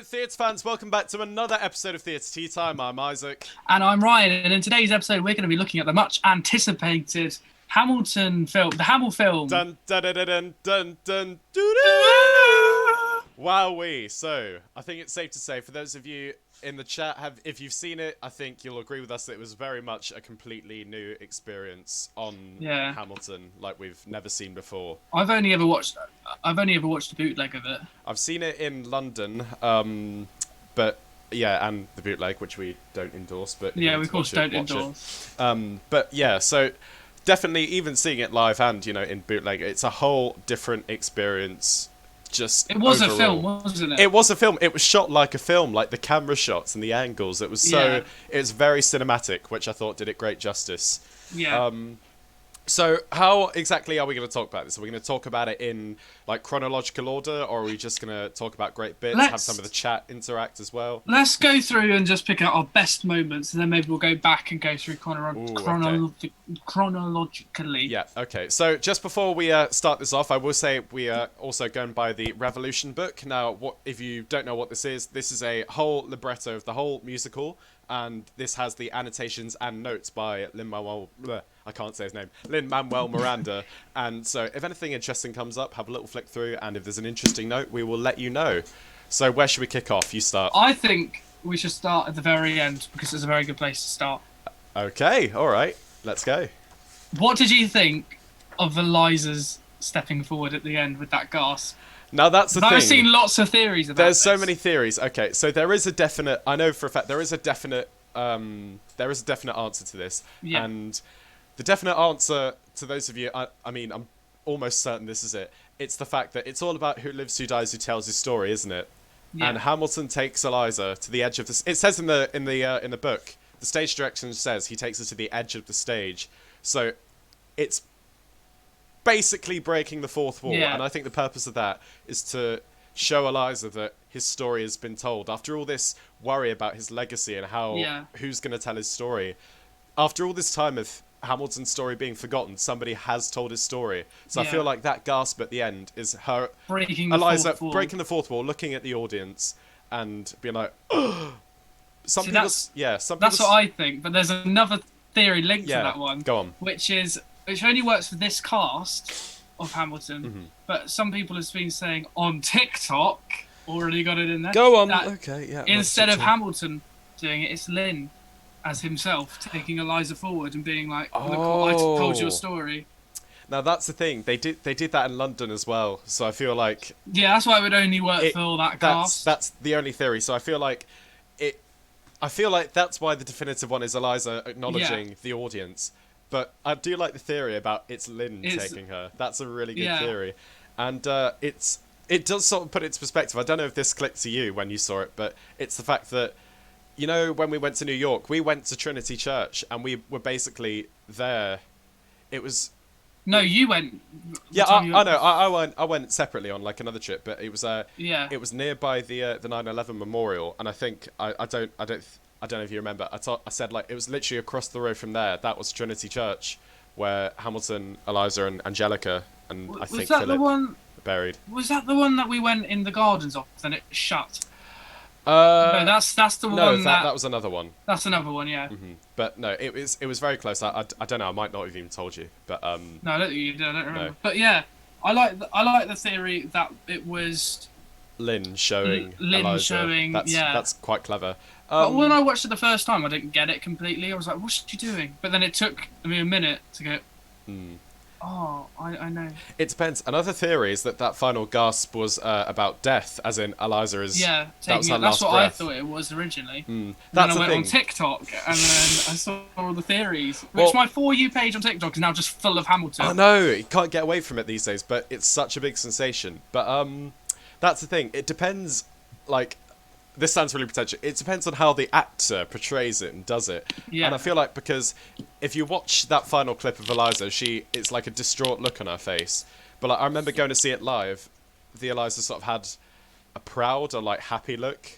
theatre fans, welcome back to another episode of Theatre Tea Time. I'm Isaac. And I'm Ryan, and in today's episode, we're going to be looking at the much anticipated Hamilton film, the Hamilfilm. Dun dun dun dun dun dun doo Wowee. So, I think it's safe to say, for those of you in the chat, if you've seen it, I think you'll agree with us that it was very much a completely new experience on Hamilton, like we've never seen before. I've only ever watched a bootleg of it. I've seen it in London, but yeah, and the bootleg, which we don't endorse, but yeah, we of course don't endorse. But yeah, so definitely, even seeing it live and in bootleg, it's a whole different experience. Just it was overall. a film, wasn't it? It was a film. It was shot like a film, like the camera shots and the angles. It was it's very cinematic, which I thought did it great justice. Yeah. So how exactly are we going to talk about this? Are we going to talk about it in like chronological order, or are we just going to talk about great bits, have some of the chat interact as well? Let's go through and just pick out our best moments, and then maybe we'll go back and go through chronologically. Yeah, okay. So just before we start this off, I will say we are also going by the Revolution book. Now, if you don't know what this is a whole libretto of the whole musical, and this has the annotations and notes by Lin-Manuel Miranda. And so if anything interesting comes up, have a little flick through, and if there's an interesting note, we will let you know. So where should we kick off? You start. I think we should start at the very end, because it's a very good place to start. Okay, all right, let's go. What did you think of Eliza's stepping forward at the end with that gasp? Now that's the thing. I've seen lots of theories about There's this. so many theories. Okay, so there is a definite. I know for a fact there is a definite answer to this, and the definite answer to those of you. I mean, I'm almost certain this is it. It's the fact that it's all about who lives, who dies, who tells his story, isn't it? Yeah. And Hamilton takes Eliza to the edge of the. It says in the book, the stage direction says he takes her to the edge of the stage. So, it's basically breaking the fourth wall, and I think the purpose of that is to show Eliza that his story has been told. After all this worry about his legacy and how who's going to tell his story, after all this time of Hamilton's story being forgotten, somebody has told his story. So I feel like that gasp at the end is her breaking the fourth wall, looking at the audience and being like, that's what I think. But there's another theory linked to that one. Go on. Which only works for this cast of Hamilton, but some people have been saying on TikTok, already got it in there. Go on. Okay, yeah. Instead of Hamilton doing it, it's Lynn as himself taking Eliza forward and being like, "Look, I told you a story." Now that's the thing. They did that in London as well. So I feel like that's why it would only work for that cast. That's the only theory. So I feel like that's why the definitive one is Eliza acknowledging the audience. But I do like the theory about it's Lynn taking her. That's a really good theory. And it does sort of put it into perspective. I don't know if this clicked to you when you saw it, but it's the fact that, when we went to New York, we went to Trinity Church, and we were basically there. It was... No, you went... Yeah, I know. I went separately on like another trip, but it was it was nearby the 9/11 memorial, and I think I don't know if you remember. I said like it was literally across the road from there. That was Trinity Church, where Hamilton, Eliza, and Angelica, and I think Philip were buried. Was that the one that we went in the gardens of and it shut? No, that's the one. No, that was another one. That's another one, yeah. But no, it was very close. I don't know. I might not have even told you, but No, I don't think you did. I don't remember. No. But yeah, I like the theory that it was Lynn showing Eliza. That's quite clever. But when I watched it the first time, I didn't get it completely. I was like, "What's she doing?" But then it took me a minute to go. Oh, I know. It depends. Another theory is that final gasp was about death, as in Eliza is. Yeah, that's what breath. I thought it was originally. That's then I went on TikTok and then I saw all the theories. Which my For You page on TikTok is now just full of Hamilton. I know, you can't get away from it these days, but it's such a big sensation. But that's the thing. It depends. Like, this sounds really pretentious. It depends on how the actor portrays it and does it. Yeah. And I feel like because if you watch that final clip of Eliza, it's like a distraught look on her face. But like, I remember going to see it live. The Eliza sort of had a proud or like happy look.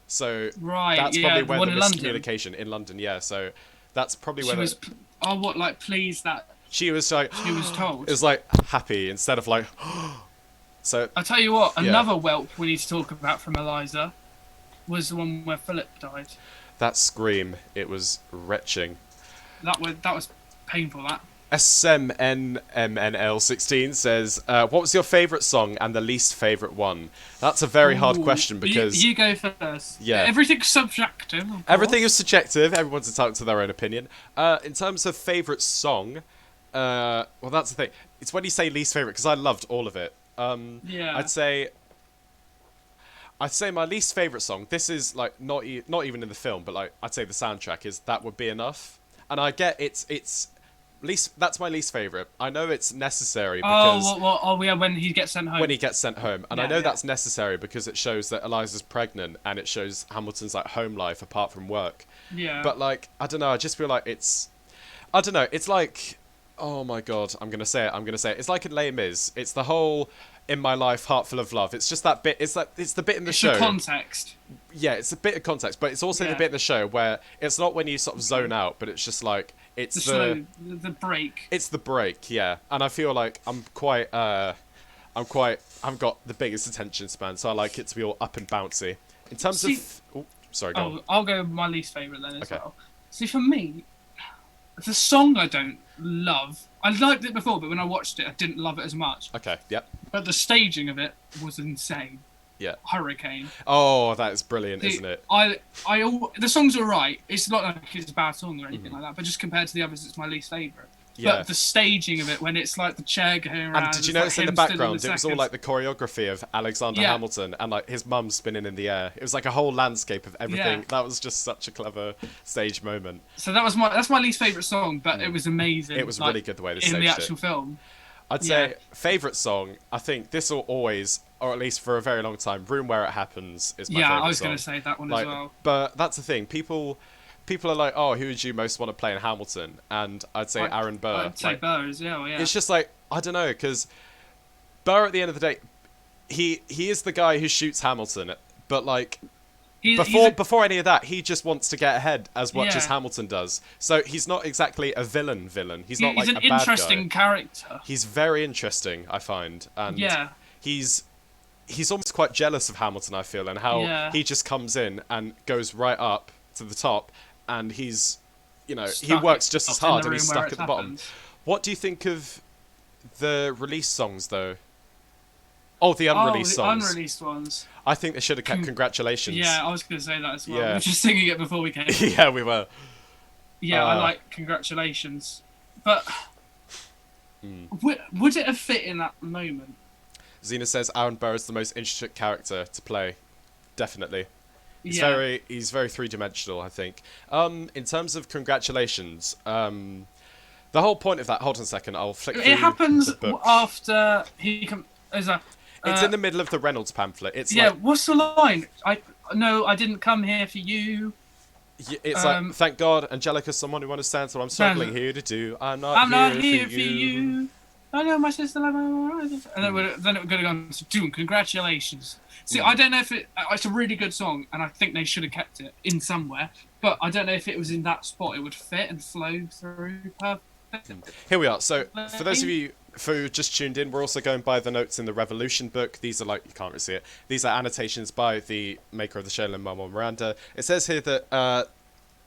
So that's probably where the miscommunication in London. Yeah. So that's probably where please that. She was like. She was told. It was like happy instead of like. So I tell you what, another whelp we need to talk about from Eliza was the one where Philip died. That scream, it was retching. That was painful. That. SMNMNL16 says, what was your favourite song and the least favourite one? That's a very hard question because... You go first. Yeah. Everything's subjective, of course. Everything is subjective. Everyone's entitled to their own opinion. In terms of favourite song, well, that's the thing. It's when you say least favourite, because I loved all of it. Yeah. I'd say my least favourite song, this is like not even in the film, but like I'd say the soundtrack is That Would Be Enough. And I get it's... that's my least favourite. I know it's necessary because... Yeah, when he gets sent home. When he gets sent home. And I know that's necessary because it shows that Eliza's pregnant and it shows Hamilton's like home life apart from work. Yeah. But like, I don't know, I just feel like it's... I don't know, it's like... Oh my god, I'm going to say it. It's like in Les Mis. It's the whole... In my life, heart full of love. It's just that bit. It's the bit in the show. It's the context. Yeah, it's a bit of context, but it's also the bit in the show where it's not when you sort of zone out, but it's just like it's the break. It's the break, yeah. And I feel like I've got the biggest attention span, so I like it to be all up and bouncy. In terms of, sorry, go on. I'll go with my least favourite then as well. See, for me, the song I don't love. I liked it before, but when I watched it, I didn't love it as much. Okay, yep. But the staging of it was insane. Yeah. Hurricane. Oh, that is brilliant, isn't it? The song's alright. It's not like it's a bad song or anything like that, but just compared to the others, it's my least favourite. Yeah. But the staging of it, when it's like the chair going around... And did you notice in the background, it was all like the choreography of Alexander Hamilton and like his mum spinning in the air. It was like a whole landscape of everything. Yeah. That was just such a clever stage moment. So that's my least favourite song, but it was amazing. It was really good the way they staged it. In the actual film. I'd say favourite song, I think this will always, or at least for a very long time, Room Where It Happens is my favourite song. Yeah, I was going to say that one as well. But that's the thing, people are like, oh, who would you most want to play in Hamilton? And I'd say Aaron Burr. I'd say Burr as well, yeah. It's just like, I don't know, because Burr at the end of the day, he is the guy who shoots Hamilton, but like, before any of that, he just wants to get ahead as much as Hamilton does. So he's not exactly a villain. He's not like a bad guy. He's an interesting character. He's very interesting, I find. And he's almost quite jealous of Hamilton, I feel, and how he just comes in and goes right up to the top, and he's, he works just as hard and he's stuck at the bottom. What do you think of the released songs, though? Oh, the unreleased songs. Unreleased ones. I think they should have kept Congratulations. Yeah, I was going to say that as well. We were just singing it before we came. Yeah, we were. Yeah, I like Congratulations. But would it have fit in that moment? Xena says Aaron Burr is the most interesting character to play. Definitely. He's very three-dimensional, I think. In terms of Congratulations, the whole point of that... Hold on a second, I'll flick through It happens the book. after he... It's in the middle of the Reynolds pamphlet. It's what's the line? I didn't come here for you. It's like, thank God, Angelica's someone who understands what I'm struggling here to do. I'm not here for you. I know my sister. And then it would go on to doing Congratulations. See, I don't know if it's a really good song, and I think they should have kept it in somewhere. But I don't know if it was in that spot, it would fit and flow through perfect. Here we are. So for those of you who just tuned in, we're also going by the notes in the Revolution book. These are like, you can't really see it. These are annotations by the maker of the show, Lin-Manuel Miranda. It says here that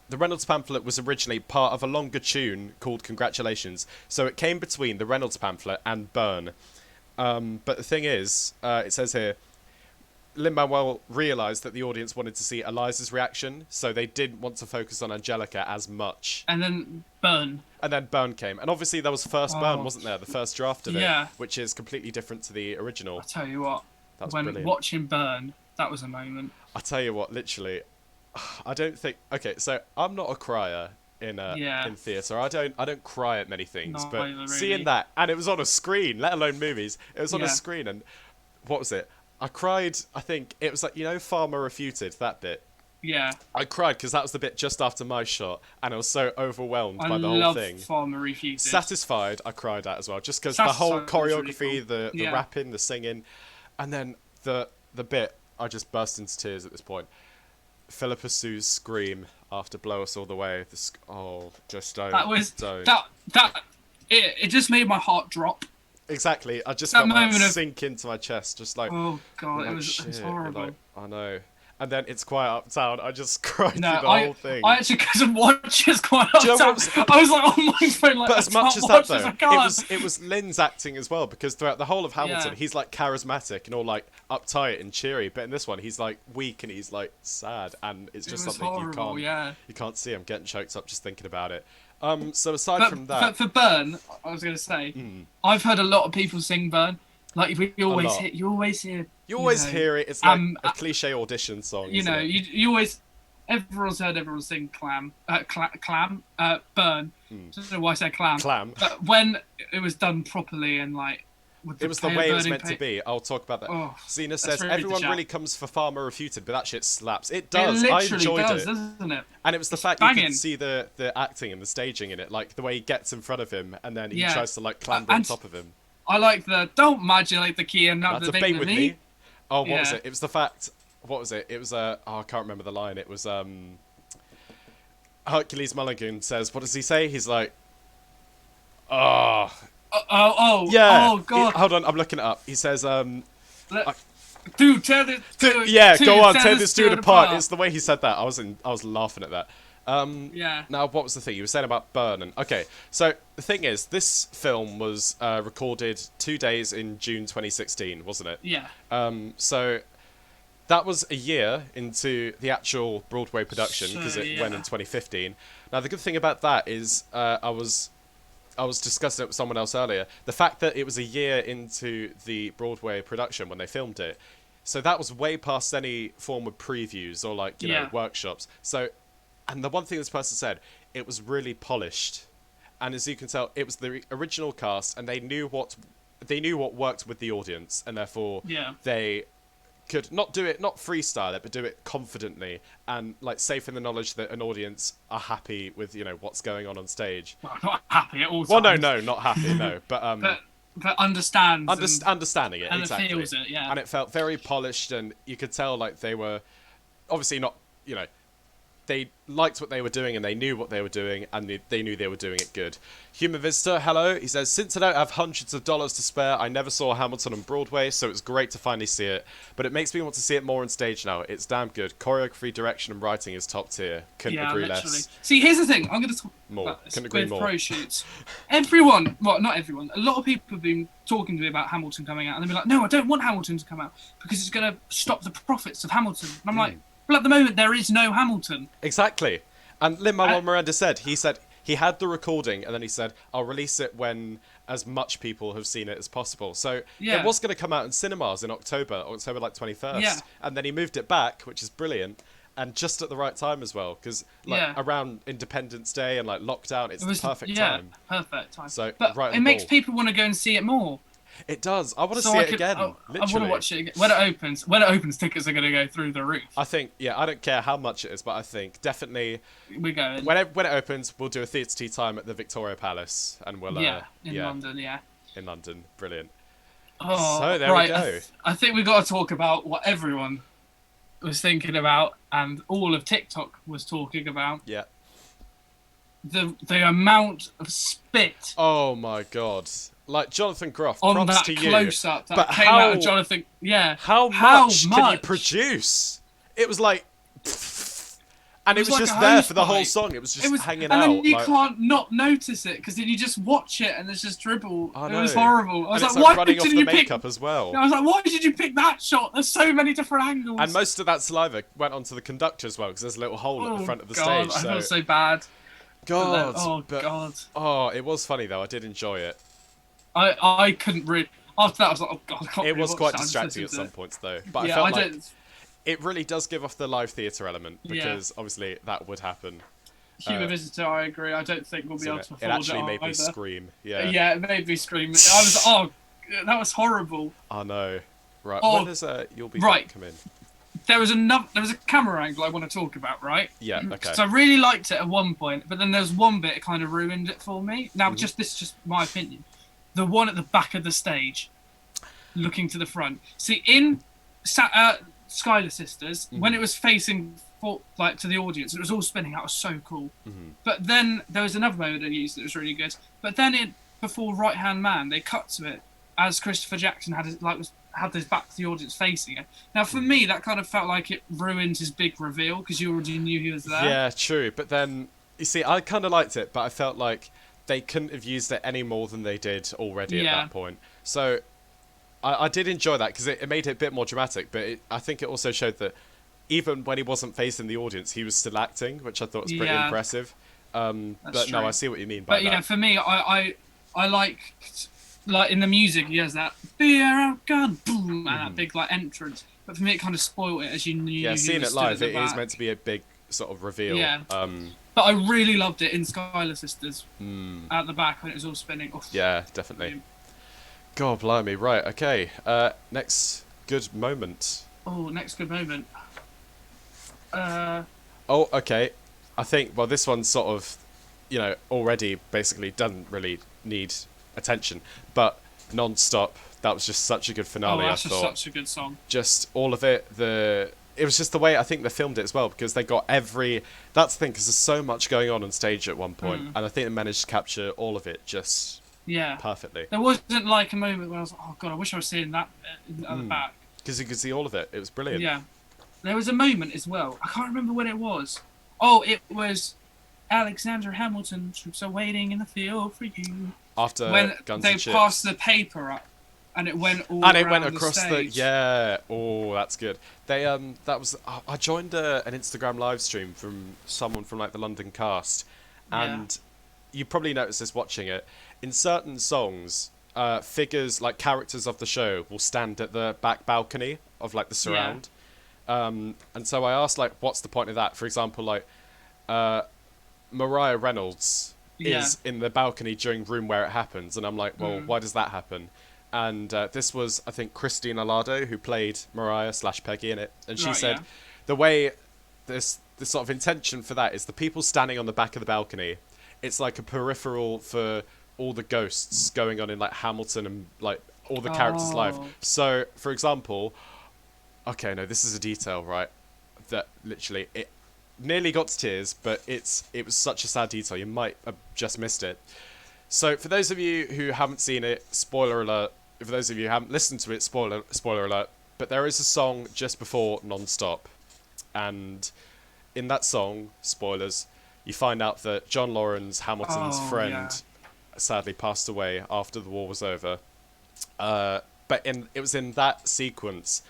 the Reynolds pamphlet was originally part of a longer tune called Congratulations. So it came between the Reynolds pamphlet and Burn. But the thing is, it says here, Lin-Manuel realised that the audience wanted to see Eliza's reaction, so they didn't want to focus on Angelica as much. And then Burn. And then Burn came. And obviously there was first Burn, wasn't there? The first draft of it, which is completely different to the original. I'll tell you what, brilliant. Watching Burn, that was a moment. I tell you what, literally, I don't think... Okay, so I'm not a crier in theatre. I don't cry at many things, but really. Seeing that, and it was on a screen, let alone movies, it was on a screen, and what was it? I cried, I think, it was like, Farmer Refuted, that bit. Yeah. I cried because that was the bit just after my shot, and I was so overwhelmed by the whole thing. I love Farmer Refuted. Satisfied, I cried at as well, just because the whole choreography, really cool. the rapping, the singing, and then the bit, I just burst into tears at this point. Philippa Sue's scream after Blow Us All the Way. Just don't. That was... Don't. It just made my heart drop. Exactly, I just felt that sink into my chest, just like... Oh, God, it was horrible. I know. and then It's Quiet Uptown. I just cried No, through the whole thing. I actually couldn't watch It's Quiet Do you know Uptown. I was like on my phone, like, but I as much as can't that watch though, this, it was Lynn's acting as well, because throughout the whole of Hamilton, Yeah. he's like charismatic and all like uptight and cheery, but in this one, he's like weak and he's like sad, and it's just It was something horrible, yeah. you can't see. I'm getting choked up just thinking about it. So aside from that, for Burn, I was going to say, I've heard a lot of people sing Burn. Like you always hear. You always hear it. It's like a cliche audition song. You know, you always. Everyone's heard everyone sing Burn. I don't know why I said Clam. Clam. But when it was done properly and like. It was the way it was meant to be. I'll talk about that. Oh, Zena says really everyone the really comes for Farmer Refuted, but that shit slaps. It does. It I literally enjoyed does, it. doesn't it? And it was the fact banging. you could see the acting and the staging in it, like the way he gets in front of him and then he tries to like clamber on top of him. I like the don't modulate the key and not That's the a thing with me. Oh, what was it? It was the fact. What was it? It was I can't remember the line. It was Hercules Mulligan says, what does he say? He's like, yeah. Oh god. Hold on, I'm looking it up. He says, Dude, tear this. Go on, tear this dude apart. It's the way he said that. I was laughing at that. Yeah. Now, what was the thing you were saying about Burn? And okay, so the thing is, this film was recorded 2 days in June 2016, wasn't it? Yeah. So that was a year into the actual Broadway production, because it went in 2015. Now, the good thing about that is I was discussing it with someone else earlier. The fact that it was a year into the Broadway production when they filmed it, so that was way past any form of previews or like you know workshops. So, and the one thing this person said, it was really polished, and as you can tell, it was the original cast, and they knew what worked with the audience, and therefore they could not freestyle it, but do it confidently and like safe in the knowledge that an audience are happy with what's going on stage. Well, not happy at all times. Well, no, not happy, no, but understands understanding it and exactly, feels it, yeah. And it felt very polished, and you could tell like they were obviously not, they liked what they were doing and they knew what they were doing, and they knew they were doing it good. Human Visitor, hello. He says, since I don't have hundreds of dollars to spare, I never saw Hamilton on Broadway, so it's great to finally see it. But it makes me want to see it more on stage now. It's damn good. Choreography, direction, and writing is top tier. Couldn't agree less. See, here's the thing. I'm going to talk about this. Couldn't agree more. Pro shoots. Everyone, well, not everyone, a lot of people have been talking to me about Hamilton coming out, and they've been like, no, I don't want Hamilton to come out because it's going to stop the profits of Hamilton. And I'm like, well, at the moment, there is no Hamilton. Exactly. And Lin-Manuel Miranda said he had the recording, and then he said, I'll release it when as much people have seen it as possible. So it was going to come out in cinemas in October like 21st. Yeah. And then he moved it back, which is brilliant. And just at the right time as well, because around Independence Day and like lockdown, it's the perfect time. Perfect time. So, but it makes people want to go and see it more. It does. I want to see it again. I want to watch it again. When it opens, tickets are going to go through the roof. I think, I don't care how much it is, but I think definitely we're going. When it opens, we'll do a theatre tea time at the Victoria Palace, and we'll in London, in London, brilliant. Oh, so there we go. I think we've got to talk about what everyone was thinking about, and all of TikTok was talking about. Yeah. The amount of spit. Oh my god. Like Jonathan Groff, on props that to you. close-up that came out of Jonathan. Yeah. How much can you produce? It was like, and it was like just there for the whole song. It was just hanging out. And then you can't not notice it, because then you just watch it and there's just dribble. It was horrible. I was like, why did you pick makeup as well? I was like, why did you pick that shot? There's so many different angles. And most of that saliva went onto the conductor as well, because there's a little hole at the front of the stage. I felt so bad. God. God. Oh, it was funny though. I did enjoy it. I couldn't read. After that, I was like, oh god, I can't. It was quite distracting at some points though, but I felt like it really does give off the live theatre element, because obviously that would happen. Human Visitor, I agree. I don't think we'll be able to afford it. It actually made me scream. Yeah. Yeah, it made me scream. I was that was horrible. I know. Right. When does You'll Be Back come in? There was a camera angle I want to talk about, right? Yeah, okay. So I really liked it at one point, but then there's one bit that kind of ruined it for me. Now, this is just my opinion. The one at the back of the stage, looking to the front. See, in Skylar Sisters, when it was facing to the audience, it was all spinning. That was so cool. But then there was another moment they used that was really good. But then before Right Hand Man, they cut to it as Christopher Jackson had his back to the audience facing it. Now, for me, that kind of felt like it ruined his big reveal because you already knew he was there. Yeah, true. But then, you see, I kind of liked it, but I felt like they couldn't have used it any more than they did already at that point. So I did enjoy that because it made it a bit more dramatic, but I think it also showed that even when he wasn't facing the audience, he was still acting, which I thought was pretty impressive. But true. no, I see what you mean by that. But yeah, for me, I liked, like in the music, he has that "Be our gun," boom, and that big like entrance. But for me, it kind of spoiled it as you knew. Yeah, seeing it live, it is meant to be a big sort of reveal. Yeah. But I really loved it in Skylar Sisters at the back when it was all spinning. Oof. Yeah, definitely. Brilliant. God blimey, right, okay. Next good moment. Oh, next good moment. Oh, okay. I think, well, this one's sort of, you know, already basically doesn't really need attention, but Non-Stop, that was just such a good finale, I thought. Such a good song. Just all of it, it was just the way I think they filmed it as well, because they got that's the thing, because there's so much going on stage at one point, and I think they managed to capture all of it just perfectly. There wasn't like a moment where I was like, oh god, I wish I was seeing that at the back. Because you could see all of it. It was brilliant. Yeah. There was a moment as well. I can't remember when it was. Oh, it was Alexander Hamilton troops are waiting in the field for you. After when Guns they and Chips. passed the paper up, and it went all and around it went across the oh, that's good. They that was I joined an Instagram live stream from someone from like the London cast, and you probably noticed this watching it. In certain songs, figures like characters of the show will stand at the back balcony of like the surround. And so I asked, like, what's the point of that? For example, like, Mariah Reynolds is in the balcony during Room Where It Happens, and I'm like, well, why does that happen? And this was, I think, Christina Lardo, who played Mariah / Peggy in it, and she said the way this sort of intention for that is the people standing on the back of the balcony, it's like a peripheral for all the ghosts going on in like Hamilton and like all the characters' life. So, for example, okay, no, this is a detail, right? That literally it nearly got to tears, but it was such a sad detail. You might have just missed it. So, for those of you who haven't seen it, spoiler alert. For those of you who haven't listened to it, spoiler alert. But there is a song just before Non-Stop, and in that song, spoilers, you find out that John Lawrence, Hamilton's friend, sadly passed away after the war was over. But it was in that sequence,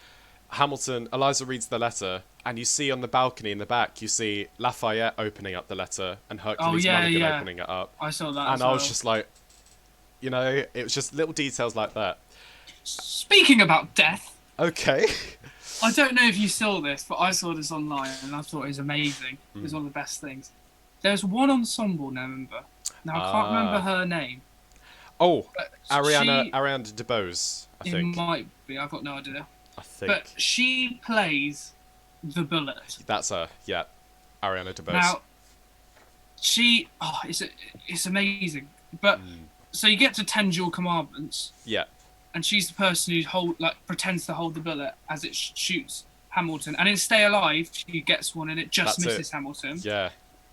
Eliza reads the letter, and you see on the balcony in the back, you see Lafayette opening up the letter and Hercules Mulligan opening it up. I saw that. And I was just like, you know, it was just little details like that. Speaking about death. Okay. I don't know if you saw this, but I saw this online and I thought it was amazing. It was one of the best things. There's one ensemble member. Now, I can't remember her name. Oh, Ariana DeBose, I think. It might be. I've got no idea. I think. But she plays the bullet. That's her, yeah. Ariana DeBose. Now, it's amazing. But, so you get to 10 dual commandments. Yeah. And she's the person who pretends to hold the bullet as it shoots Hamilton. And in Stay Alive, she gets one and it just misses Hamilton. Yeah.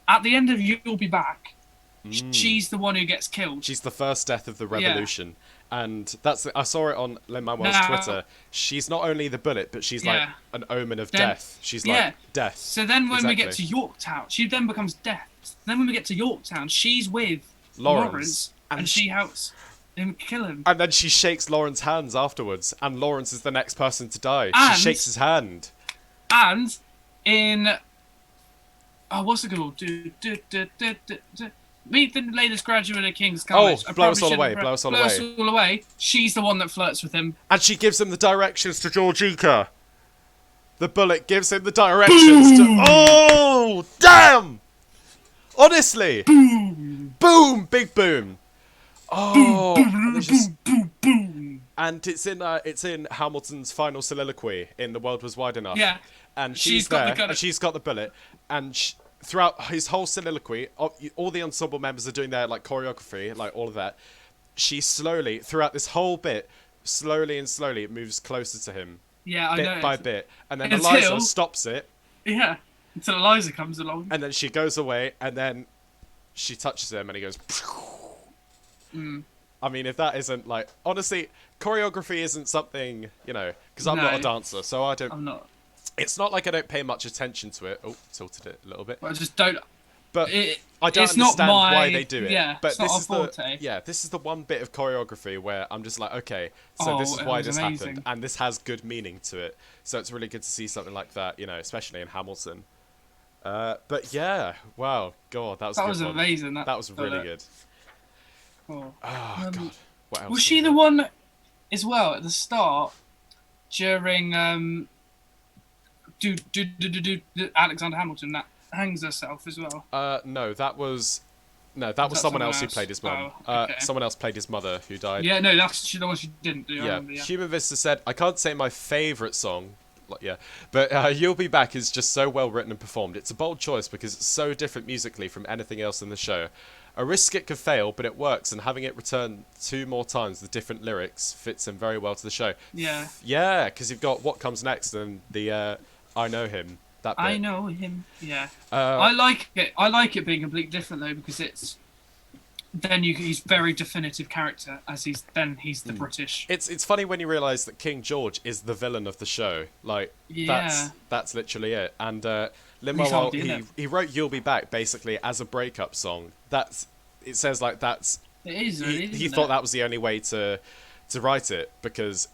At the end of You'll Be Back, she's the one who gets killed. She's the first death of the revolution. Yeah. And I saw it on Lin-Manuel's Twitter. She's not only the bullet, but she's like an omen of death. She's like death. So then when we get to Yorktown, she then becomes death. Then when we get to Yorktown, she's with Lawrence and she helps him kill him. And then she shakes Lawrence's hands afterwards, and Lawrence is the next person to die. She shakes his hand. And in what's it called? Meet the latest graduate of King's College. Oh, Blow Us All Away. Blow Us All Away. She's the one that flirts with him. And she gives him the directions to Georgica. The bullet gives him the directions to... Oh, damn! Honestly. Boom. Boom. Big boom. Oh. And it's in Hamilton's final soliloquy in The World Was Wide Enough. Yeah. And she's there, and she's got the bullet, and throughout his whole soliloquy, all the ensemble members are doing their like choreography, like all of that. She slowly, throughout this whole bit, slowly it moves closer to him. Yeah, I know. Bit by bit, and then Eliza stops it. Yeah, until Eliza comes along. And then she goes away, and then she touches him, and he goes. I mean, if that isn't like, honestly, choreography isn't something, because I'm not a No, dancer, so I don't. I'm not. It's not like I don't pay much attention to it. Oh, tilted it a little bit. But I just don't. But I don't It's not understand why my. they do it. Yeah, But it's not this our is forte. this is the one bit of choreography where I'm just like, okay, so this is It why was this amazing. happened, and this has good meaning to it. So it's really good to see something like that, especially in Hamilton. But yeah, wow, God, that was a That good was one. amazing. That was really good. Oh. Oh God, what else? Was she the one as well at the start during Alexander Hamilton that hangs herself as well? No, that was someone else who played his mum. Oh, okay. Someone else played his mother who died. Yeah, no, that's the one she didn't do. I Yeah, remember, yeah. Human Vista said, I can't say my favourite song, but You'll Be Back is just so well written and performed. It's a bold choice because it's so different musically from anything else in the show. A risk it could fail, but it works, and having it return 2 more times with different lyrics fits in very well to the show. Yeah. Yeah, because you've got What Comes Next and the I Know Him. That bit. I know him. Yeah. I like it. I like it being completely different though because it's he's very definitive character as he's the British. It's funny when you realise that King George is the villain of the show. Like that's literally it. And Lin-Manuel, he wrote You'll Be Back basically as a breakup song. It says like that's it is. He thought that was the only way to write it because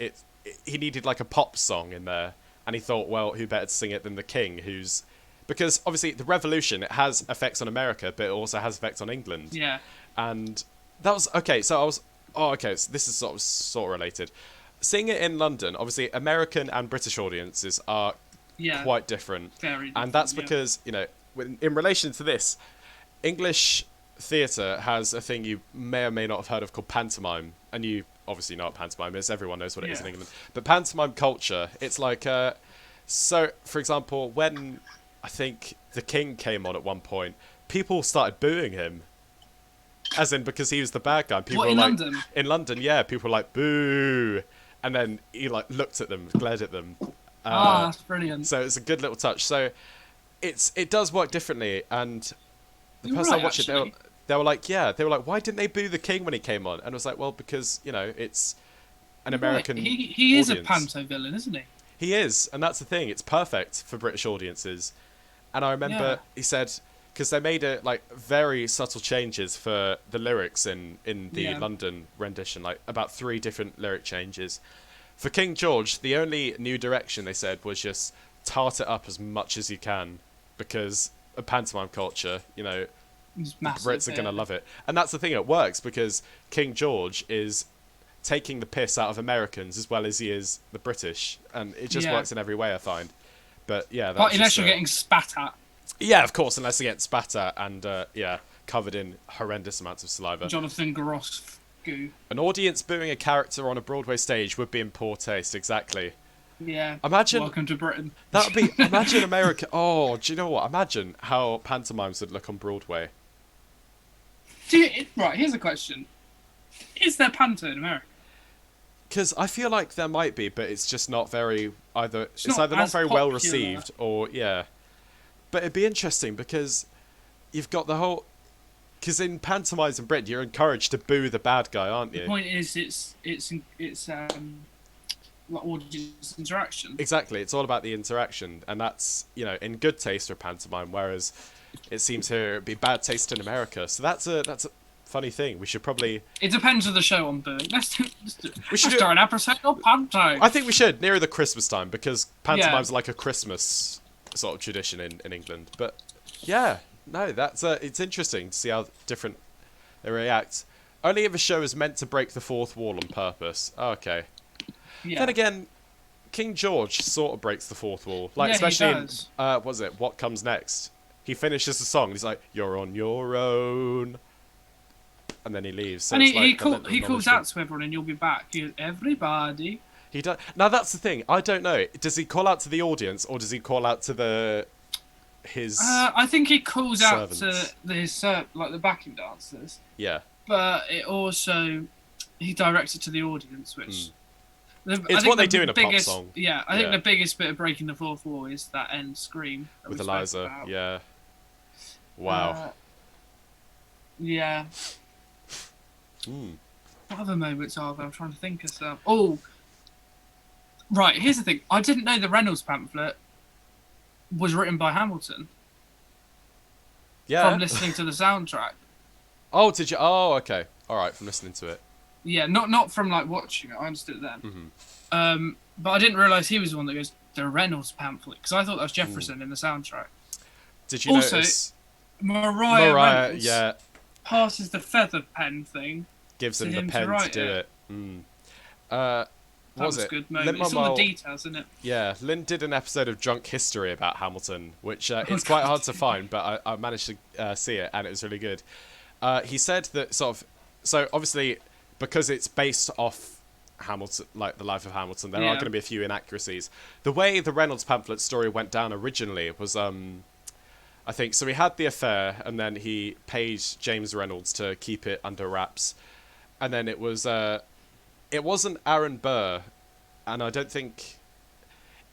he needed like a pop song in there, and he thought, well, who better to sing it than the King, because obviously the revolution, it has effects on America, but it also has effects on England. Yeah. And that was okay. So so this is sort of related. Seeing it in London, obviously American and British audiences are quite different. Very different, and that's because in relation to this, English theatre has a thing you may or may not have heard of called pantomime, and you obviously know what pantomime is. Everyone knows what it is in England. But pantomime culture, it's like so. For example, when I think the King came on at one point, people started booing him. As in, because he was the bad guy. People in were London? In London, yeah. People were like, boo. And then he looked at them, glared at them. That's brilliant. So it's a good little touch. So it does work differently. And the person I watched it, they were like, why didn't they boo the King when he came on? And I was like, well, because, it's an American He is audience. a panto villain, isn't he? He is. And that's the thing. It's perfect for British audiences. And I remember he said, because they made it very subtle changes for the lyrics in the London rendition, about 3 different lyric changes. For King George, the only new direction they said was just tart it up as much as you can, because of pantomime culture, Massive, the Brits are going to love it. And that's the thing, it works because King George is taking the piss out of Americans as well as he is the British, and it just works in every way, I find. But yeah, but unless you're getting spat at. Yeah, of course, unless they get spat at and, covered in horrendous amounts of saliva. Jonathan Gross goo. An audience booing a character on a Broadway stage would be in poor taste, exactly. Yeah. Imagine. Welcome to Britain. That would be. Imagine America. Oh, do you know what? Imagine how pantomimes would look on Broadway. Right, here's a question. Is there panto in America? Because I feel like there might be, but it's just not very. It's either not very well received or, But it'd be interesting because you've got the whole. Because in pantomimes in Britain, you're encouraged to boo the bad guy, aren't you? The point is, it's like audience interaction. Exactly, it's all about the interaction, and that's in good taste for pantomime. Whereas it seems here it'd be bad taste in America. So that's a funny thing. We should probably. It depends on the show on booing. Let's start an episode of panto. I think we should nearer the Christmas time because pantomimes are like a Christmas sort of tradition in England. But that's it's interesting to see how different they react. Only if a show is meant to break the fourth wall on purpose. Okay. Yeah. Then again, King George sort of breaks the fourth wall. Especially in What Comes Next? He finishes the song. He's like, "You're on your own," and then he leaves. So and he calls out to everyone, and you'll be back. Everybody. He does. Now that's the thing. I don't know. Does he call out to the audience or does he call out to his? I think he calls servants. out to his the backing dancers. Yeah. But it also he directs it to the audience, which. It's what they do in a pop song. Yeah, I think the biggest bit of breaking the fourth wall is that end scream. With Eliza, yeah. Wow. Yeah. What other moments are there? I'm trying to think of some. Oh, right. Here's the thing. I didn't know the Reynolds pamphlet was written by Hamilton Yeah. from listening to the soundtrack. Oh, did you? Oh, okay. All right, from listening to it. Yeah, not from like watching it. I understood it then. But I didn't realise he was the one that goes the Reynolds pamphlet because I thought that was Jefferson in the soundtrack. Did you Also, notice? Mariah Reynolds yeah, passes the feather pen thing. gives to him the him pen to write do it. it. That was it? a good moment. It's all the details, isn't it? Yeah, Lynn did an episode of Drunk History about Hamilton, which it's God. quite hard to find, but I managed to see it, and it was really good. He said that so obviously, because it's based off Hamilton, like the life of Hamilton, there are going to be a few inaccuracies. The way the Reynolds pamphlet story went down originally was, I think, so he had the affair, and then he paid James Reynolds to keep it under wraps, and then it wasn't Aaron Burr, and I don't think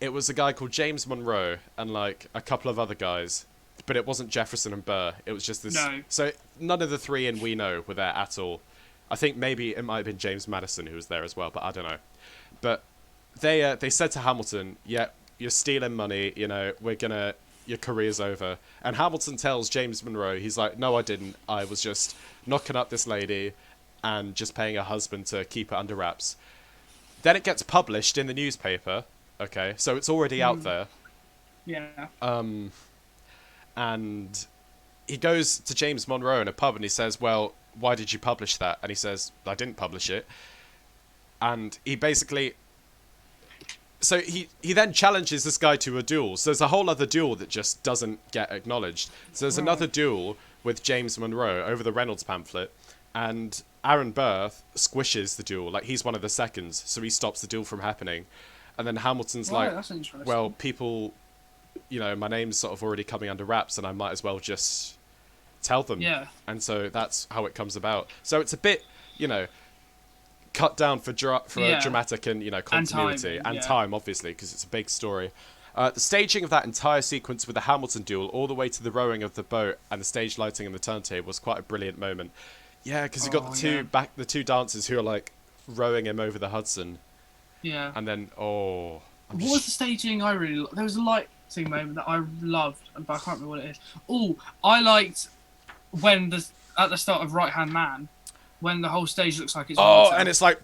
it was a guy called James Monroe and like a couple of other guys, but it wasn't Jefferson and Burr. It was just this. No. So none of the three in We Know were there at all. I think maybe it might have been James Madison who was there as well, but I don't know. But they said to Hamilton, "Yeah, you're stealing money. You know, your career's over." And Hamilton tells James Monroe, he's like, "No, I didn't. I was just knocking up this lady and just paying her husband to keep it under wraps." Then it gets published in the newspaper. Okay, so it's already out there. Yeah. And he goes to James Monroe in a pub and he says, "Well, why did you publish that?" And he says, "I didn't publish it." And he basically... So he then challenges this guy to a duel. So there's a whole other duel that just doesn't get acknowledged. So there's another duel with James Monroe over the Reynolds pamphlet. And Aaron Burr squishes the duel. Like, he's one of the seconds. So he stops the duel from happening. And then Hamilton's like, that's interesting. "Well, people... You know, my name's sort of already coming under wraps and I might as well just tell them." Yeah. And so that's how it comes about. So it's a bit, you know, cut down for dramatic and, you know, continuity and time, obviously, because it's a big story. The staging of that entire sequence with the Hamilton duel all the way to the rowing of the boat and the stage lighting and the turntable was quite a brilliant moment. Yeah, because you got the two dancers who are like rowing him over the Hudson. Yeah. And then what was the staging I really liked? There was a lighting moment that I loved, but I can't remember what it is. Oh, I liked when at the start of Right Hand Man, when the whole stage looks like it's water. And it's like,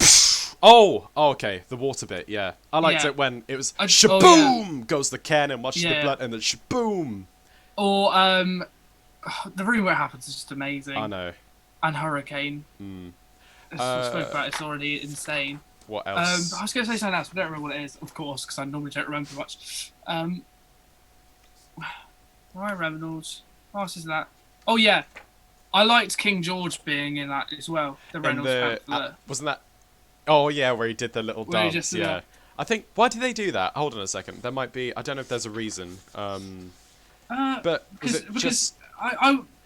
okay, the water bit, yeah. I liked it when it was shaboom goes the can and watch the blood and then shaboom. Or the room where it happens is just amazing. I know. And Hurricane. I spoke about it's already insane. What else? I was going to say something else, but I don't remember what it is, of course, because I normally don't remember much. Ryan Reynolds. What else is that? Oh, yeah. I liked King George being in that as well. The Reynolds pamphlet. Wasn't that... Oh, yeah, where he did the little dance. Yeah. I think... Why did they do that? Hold on a second. There might be... I don't know if there's a reason. But because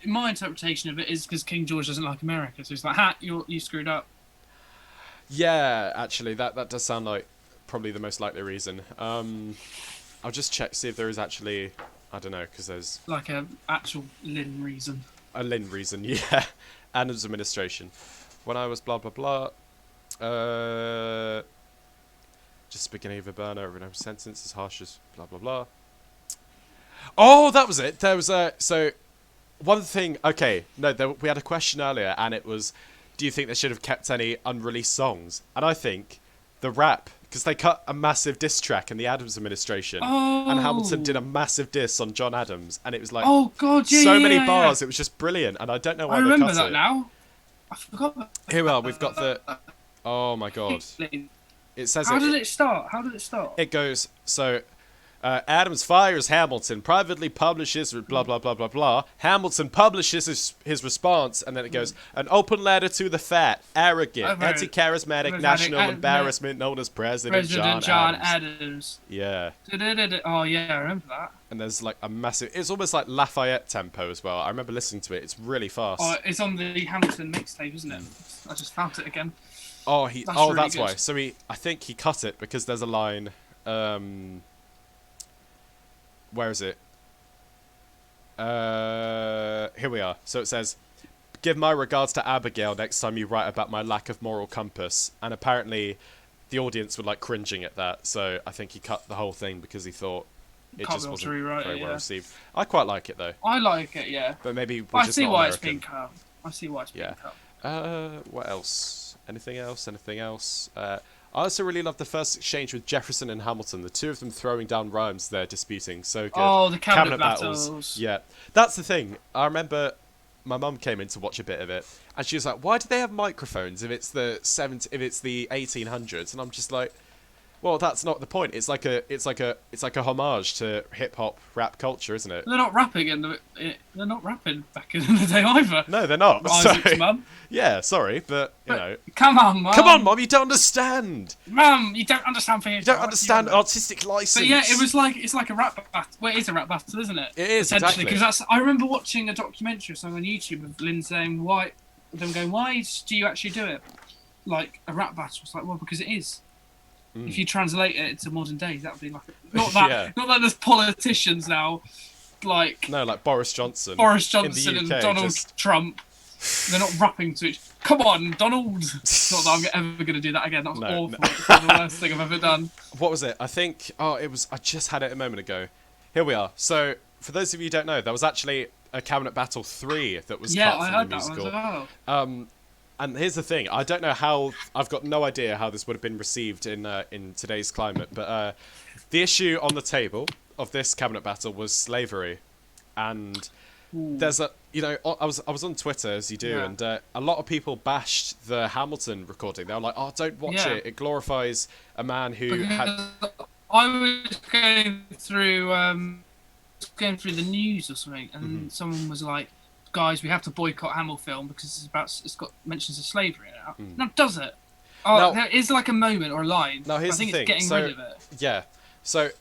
my interpretation of it is because King George doesn't like America, so he's like, you screwed up. Yeah, actually, that does sound like probably the most likely reason. I'll just check, see if there is actually... I don't know, because there's... Like a actual Lynn reason. A Lynn reason, yeah. Adams administration. When I was blah, blah, blah. Just beginning of a burner over an sentence as harsh as blah, blah, blah. Oh, that was it. There was a... So, one thing... Okay, no, we had a question earlier, and it was... Do you think they should have kept any unreleased songs? And I think the rap, because they cut a massive diss track in the Adams administration, and Hamilton did a massive diss on John Adams, and it was like, oh god, yeah, so many bars. It was just brilliant, and I don't know why they cut it. I remember that now. I forgot. Here we are. We've got the. Oh my god! It says. How did it start? How did it start? It goes so. Adams fires Hamilton, privately publishes blah, blah, blah, blah, blah. Hamilton publishes his response, and then it goes, an open letter to the fat, arrogant, anti-charismatic, national embarrassment known as President John Adams. Yeah. Oh, yeah, I remember that. And there's like a massive... It's almost like Lafayette tempo as well. I remember listening to it. It's really fast. Oh, it's on the Hamilton mixtape, isn't it? I just found it again. Oh, that's good. why. So I think he cut it because there's a line... Where is it? Here we are. So it says, give my regards to Abigail next time you write about my lack of moral compass. And apparently, the audience were like cringing at that, so I think he cut the whole thing because he thought it just wasn't very well received. I quite like it though. I like it, yeah. But maybe I see why it's been cut. I see why it's been cut. What else? Anything else? I also really love the first exchange with Jefferson and Hamilton. The two of them throwing down rhymes they're disputing. So good. Oh, the cabinet battles. Yeah, that's the thing. I remember my mum came in to watch a bit of it, and she was like, "Why do they have microphones if it's the 1800s?" And I'm just like, "Well, that's not the point. It's like a homage to hip hop rap culture, isn't it?" They're not rapping they're not rapping back in the day either. No, they're not. Isaac's mum. Yeah, sorry, but you know. Come on, mum. Come on, mum. You don't understand. Mum, you don't understand things. You don't understand artistic license. But yeah, it's like a rap battle. Well, it is a rap battle, isn't it? It is, exactly. Because I remember watching a documentary or something on YouTube of Lynn saying why do you actually do it like a rap battle? It's like, well, because it is. If you translate it to modern days, that would be like not that there's politicians now like Boris Johnson and Donald Trump. They're not rapping to each. Come on, Donald. Not that I'm ever going to do that again. That was awful. No. It's the worst thing I've ever done. What was it? I think. I just had it a moment ago. Here we are. So for those of you who don't know, there was actually a Cabinet Battle 3 that was cut from the musical. That one as well. And here's the thing, I don't know how, I've got no idea how this would have been received in today's climate, but the issue on the table of this cabinet battle was slavery. And there's I was on Twitter, as you do, and a lot of people bashed the Hamilton recording. They were like, oh, don't watch it. It glorifies a man who had... I was going through the news or something, and someone was like, guys, we have to boycott Hamilfilm because it's got mentions of slavery in it. Now, does it? There is like a moment or a line. Now, here's the thing. It's getting rid of it. Yeah. So,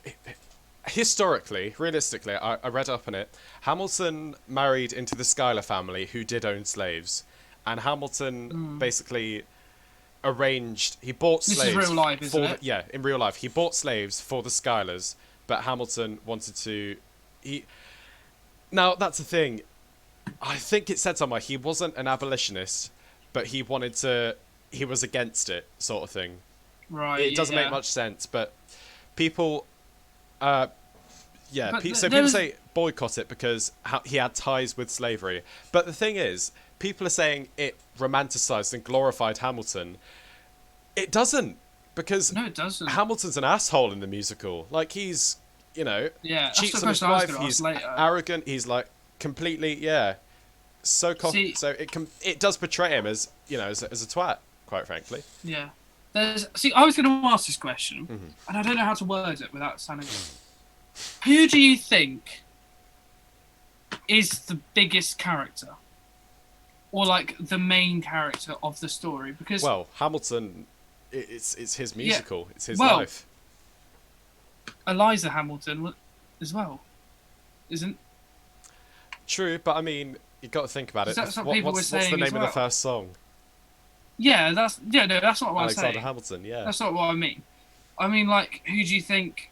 realistically, I read up on it. Hamilton married into the Schuyler family, who did own slaves, and Hamilton basically arranged. He bought slaves. This is real life, isn't it? Yeah, in real life, he bought slaves for the Schuylers, but Hamilton wanted to. Now that's the thing. I think it said somewhere he wasn't an abolitionist, but he was against it, sort of thing. Right. It doesn't make much sense, but people, people say boycott it because he had ties with slavery. But the thing is, people are saying it romanticized and glorified Hamilton. It doesn't, because no, it doesn't. Hamilton's an asshole in the musical. Like, he's, cheats on his wife. He's arrogant. He's like completely, so cocky. So it does portray him as as a twat, quite frankly. Yeah. I was going to ask this question, and I don't know how to word it without sounding. Who do you think is the biggest character, or like the main character of the story? Because Hamilton, it's his musical. It's his life. Eliza Hamilton as well, isn't? True, but I mean, you got to think about it. What's the name of the first song? Yeah, that's not what I'm saying. Alexander Hamilton, yeah. That's not what I mean. I mean, like, who do you think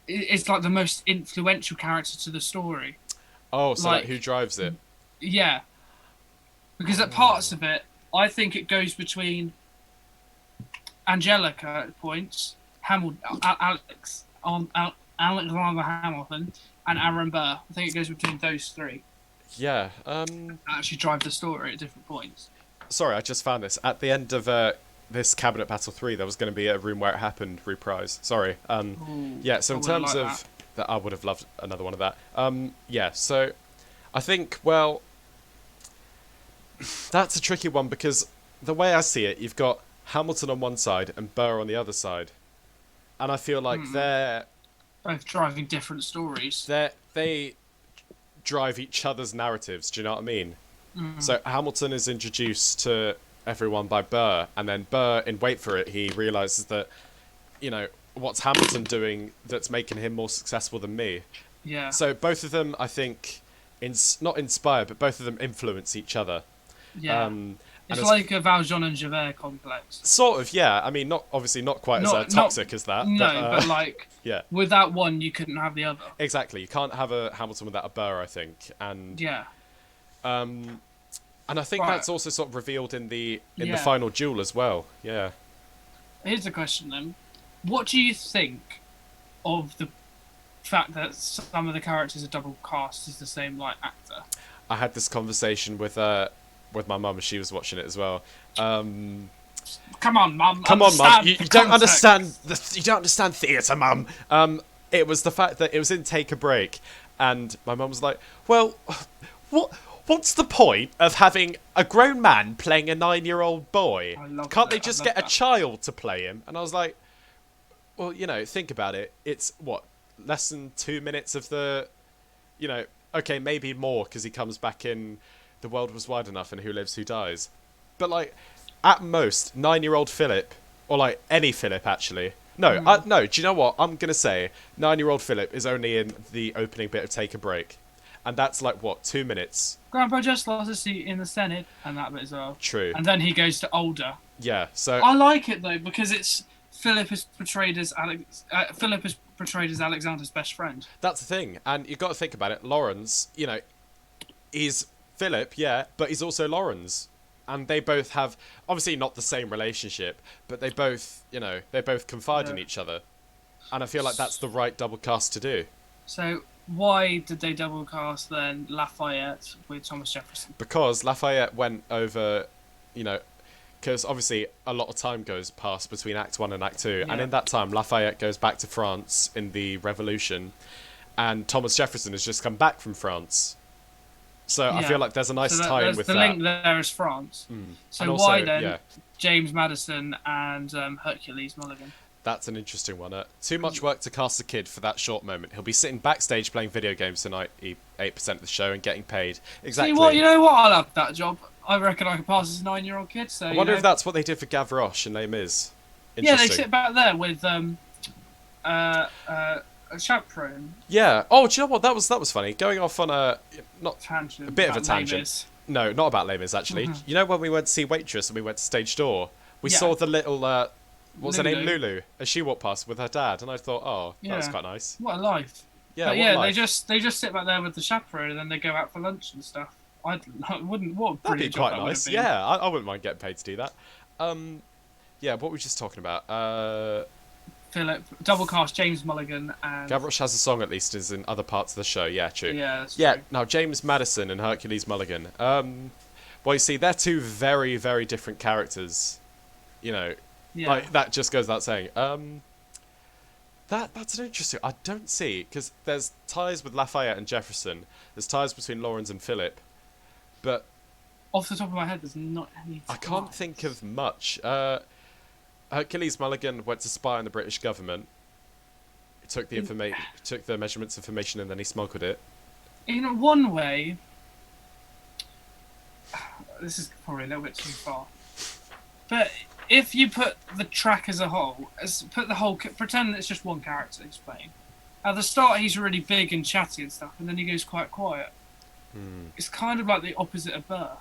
is like the most influential character to the story? Oh, so like who drives it? Yeah, because at parts of it, I think it goes between Angelica at points, Alexander Hamilton, and Aaron Burr. I think it goes between those three. Yeah. Actually drive the story at different points. Sorry, I just found this. At the end of this Cabinet Battle 3, there was going to be a Room Where It Happened reprise. Sorry. So in terms of that, I would have loved another one of that. So I think, that's a tricky one because the way I see it, you've got Hamilton on one side and Burr on the other side. And I feel like they're both driving different stories. They drive each other's narratives, do you know what I mean? So Hamilton is introduced to everyone by Burr, and then Burr, in Wait For It, he realises that, what's Hamilton doing that's making him more successful than me? Yeah. So both of them, I think, not inspire, but both of them influence each other. Yeah. It's like a Valjean and Javert complex. Sort of, yeah. I mean, not quite as toxic as that. No, but like, without one, you couldn't have the other. Exactly. You can't have a Hamilton without a Burr, I think. And And I think Right. that's also sort of revealed in the Yeah. final duel as well. Yeah. Here's the question then: what do you think of the fact that some of the characters are double cast as the same like actor? I had this conversation with my mum as she was watching it as well. Come on, Mum. Come on, Mum. You don't Context. understand you don't understand theatre, Mum. It was the fact that it was in Take a Break, and my mum was like, "Well, what's the point of having a grown man playing a 9-year-old boy? Can't they just get a child to play him?" And I was like, "Well, think about it. It's what, less than 2 minutes of the, okay, maybe more because he comes back in The World Was Wide Enough and Who Lives, Who Dies, but like." At most, 9-year-old Philip, or like any Philip actually. No, no. Do you know what I'm gonna say? 9-year-old Philip is only in the opening bit of Take a Break, and that's like what, 2 minutes. Grandpa just lost a seat in the Senate, and that bit as well. True. And then he goes to older. Yeah. So I like it though because it's Philip is portrayed as Alexander's best friend. that's the thing, and you've got to think about it. Lawrence, he's Philip, yeah, but he's also Lawrence. And they both have, obviously not the same relationship, but they both, they both confide in each other. And I feel like that's the right double cast to do. So why did they double cast then Lafayette with Thomas Jefferson? Because Lafayette went over, because obviously a lot of time goes past between Act 1 and Act 2. Yeah. And in that time, Lafayette goes back to France in the Revolution. And Thomas Jefferson has just come back from France. So I feel like there's a nice tie in with the that. The link there is France. So And also, why then yeah. James Madison and Hercules Mulligan? That's an interesting one. Too much work to cast a kid for that short moment. He'll be sitting backstage playing video games for 98% of the show and getting paid. Exactly. See what? You know what? I'll have that job. I reckon I could pass as a 9-year-old kid. So I wonder if that's what they did for Gavroche in Les Mis. Yeah, they sit back there with a chaperone. Yeah. Oh, do you know what? That was funny. Going off on a Tangent. a bit of a tangent. Les Mis. No, not about Les Mis actually. You know when we went to see Waitress and we went to stage door, we saw the little what's her name, Lulu, as she walked past with her dad, and I thought, oh, that was quite nice. What a life. Yeah. But what a life. they just sit back there with the chaperone and then they go out for lunch and stuff. I wouldn't. What a That'd be brilliant job quite that would nice. have been. Yeah, I wouldn't mind getting paid to do that. Yeah. What were we just talking about? Philip, double cast James Mulligan and Gavroche has a song at least is in other parts of the show. Yeah, true. Yeah, that's Yeah. true. Now James Madison and Hercules Mulligan. Well, you see, they're two very, very different characters. Like that just goes without saying. That's an interesting. I don't see because there's ties with Lafayette and Jefferson. There's ties between Lawrence and Philip, but Off the top of my head, there's not any. I can't think of much. Hercules Mulligan went to spy on the British government. He took the measurements information, and then he smuggled it. In one way, this is probably a little bit too far, but if you put the track as a whole, pretend it's just one character he's playing. At the start, he's really big and chatty and stuff, and then he goes quite quiet. It's kind of like the opposite of Burr.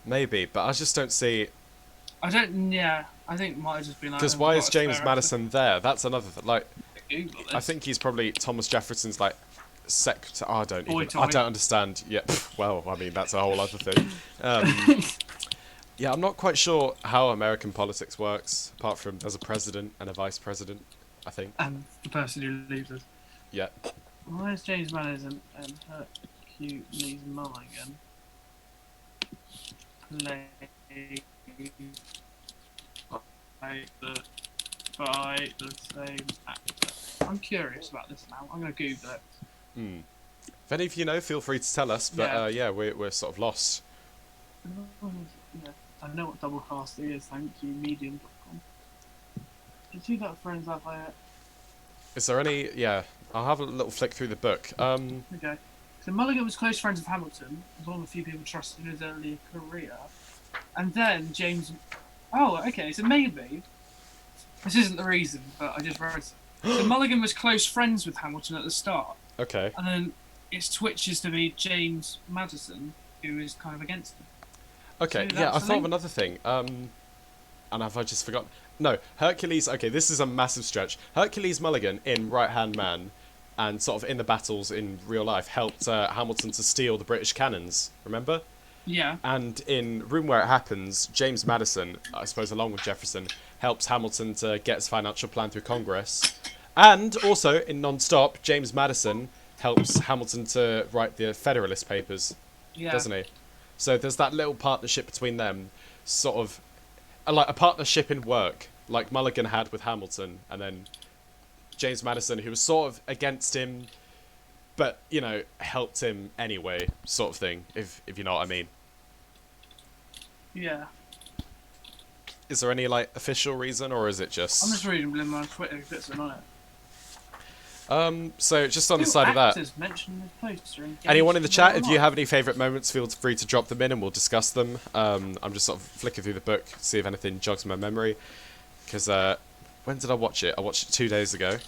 Maybe, but I just don't see. I don't. Yeah, I think it might have just been like. Because why is James Madison there? That's another thing. Like, Google this. I think he's probably Thomas Jefferson's like secretary. I don't Toy. understand. Yeah. Well, I mean that's a whole other thing. Yeah, I'm not quite sure how American politics works, apart from there's a president and a vice president, I think. And the person who leaves us. Yeah. Why is James Madison and Hercules Mulligan play by the same actor? I'm curious about this now. I'm going to Google it. If any of you know, feel free to tell us. But we're sort of lost. Yeah, I know what double cast is. Thank you, medium.com. Did you got friends out there? Is there any? Yeah, I'll have a little flick through the book. Okay. So Mulligan was close friends with Hamilton, was one of the few people trusted in his early career. And then James... Oh, okay, so maybe... This isn't the reason, but I just wrote it. So Mulligan was close friends with Hamilton at the start. Okay. And then it switches to be James Madison, who is kind of against him. Okay, So yeah, I that's a thought of link? another thing. And have I just forgotten? No, Hercules... Okay, this is a massive stretch. Hercules Mulligan in Right Hand Man and sort of in the battles in real life helped Hamilton to steal the British cannons, remember? Yeah. And in Room Where It Happens, James Madison, I suppose along with Jefferson, helps Hamilton to get his financial plan through Congress. And also, in Non-Stop, James Madison helps Hamilton to write the Federalist Papers, doesn't he? So there's that little partnership between them, sort of like a partnership in work, like Mulligan had with Hamilton, and then James Madison, who was sort of against him, but, you know, helped him anyway, sort of thing, if you know what I mean. Yeah. Is there any, like, official reason, or is it just... I'm just reading my Twitter bits on it. So, just on the side of that, anyone in the chat, if you have any favourite moments, feel free to drop them in and we'll discuss them. I'm just sort of flicking through the book, see if anything jogs my memory. Because, when did I watch it? I watched it 2 days ago.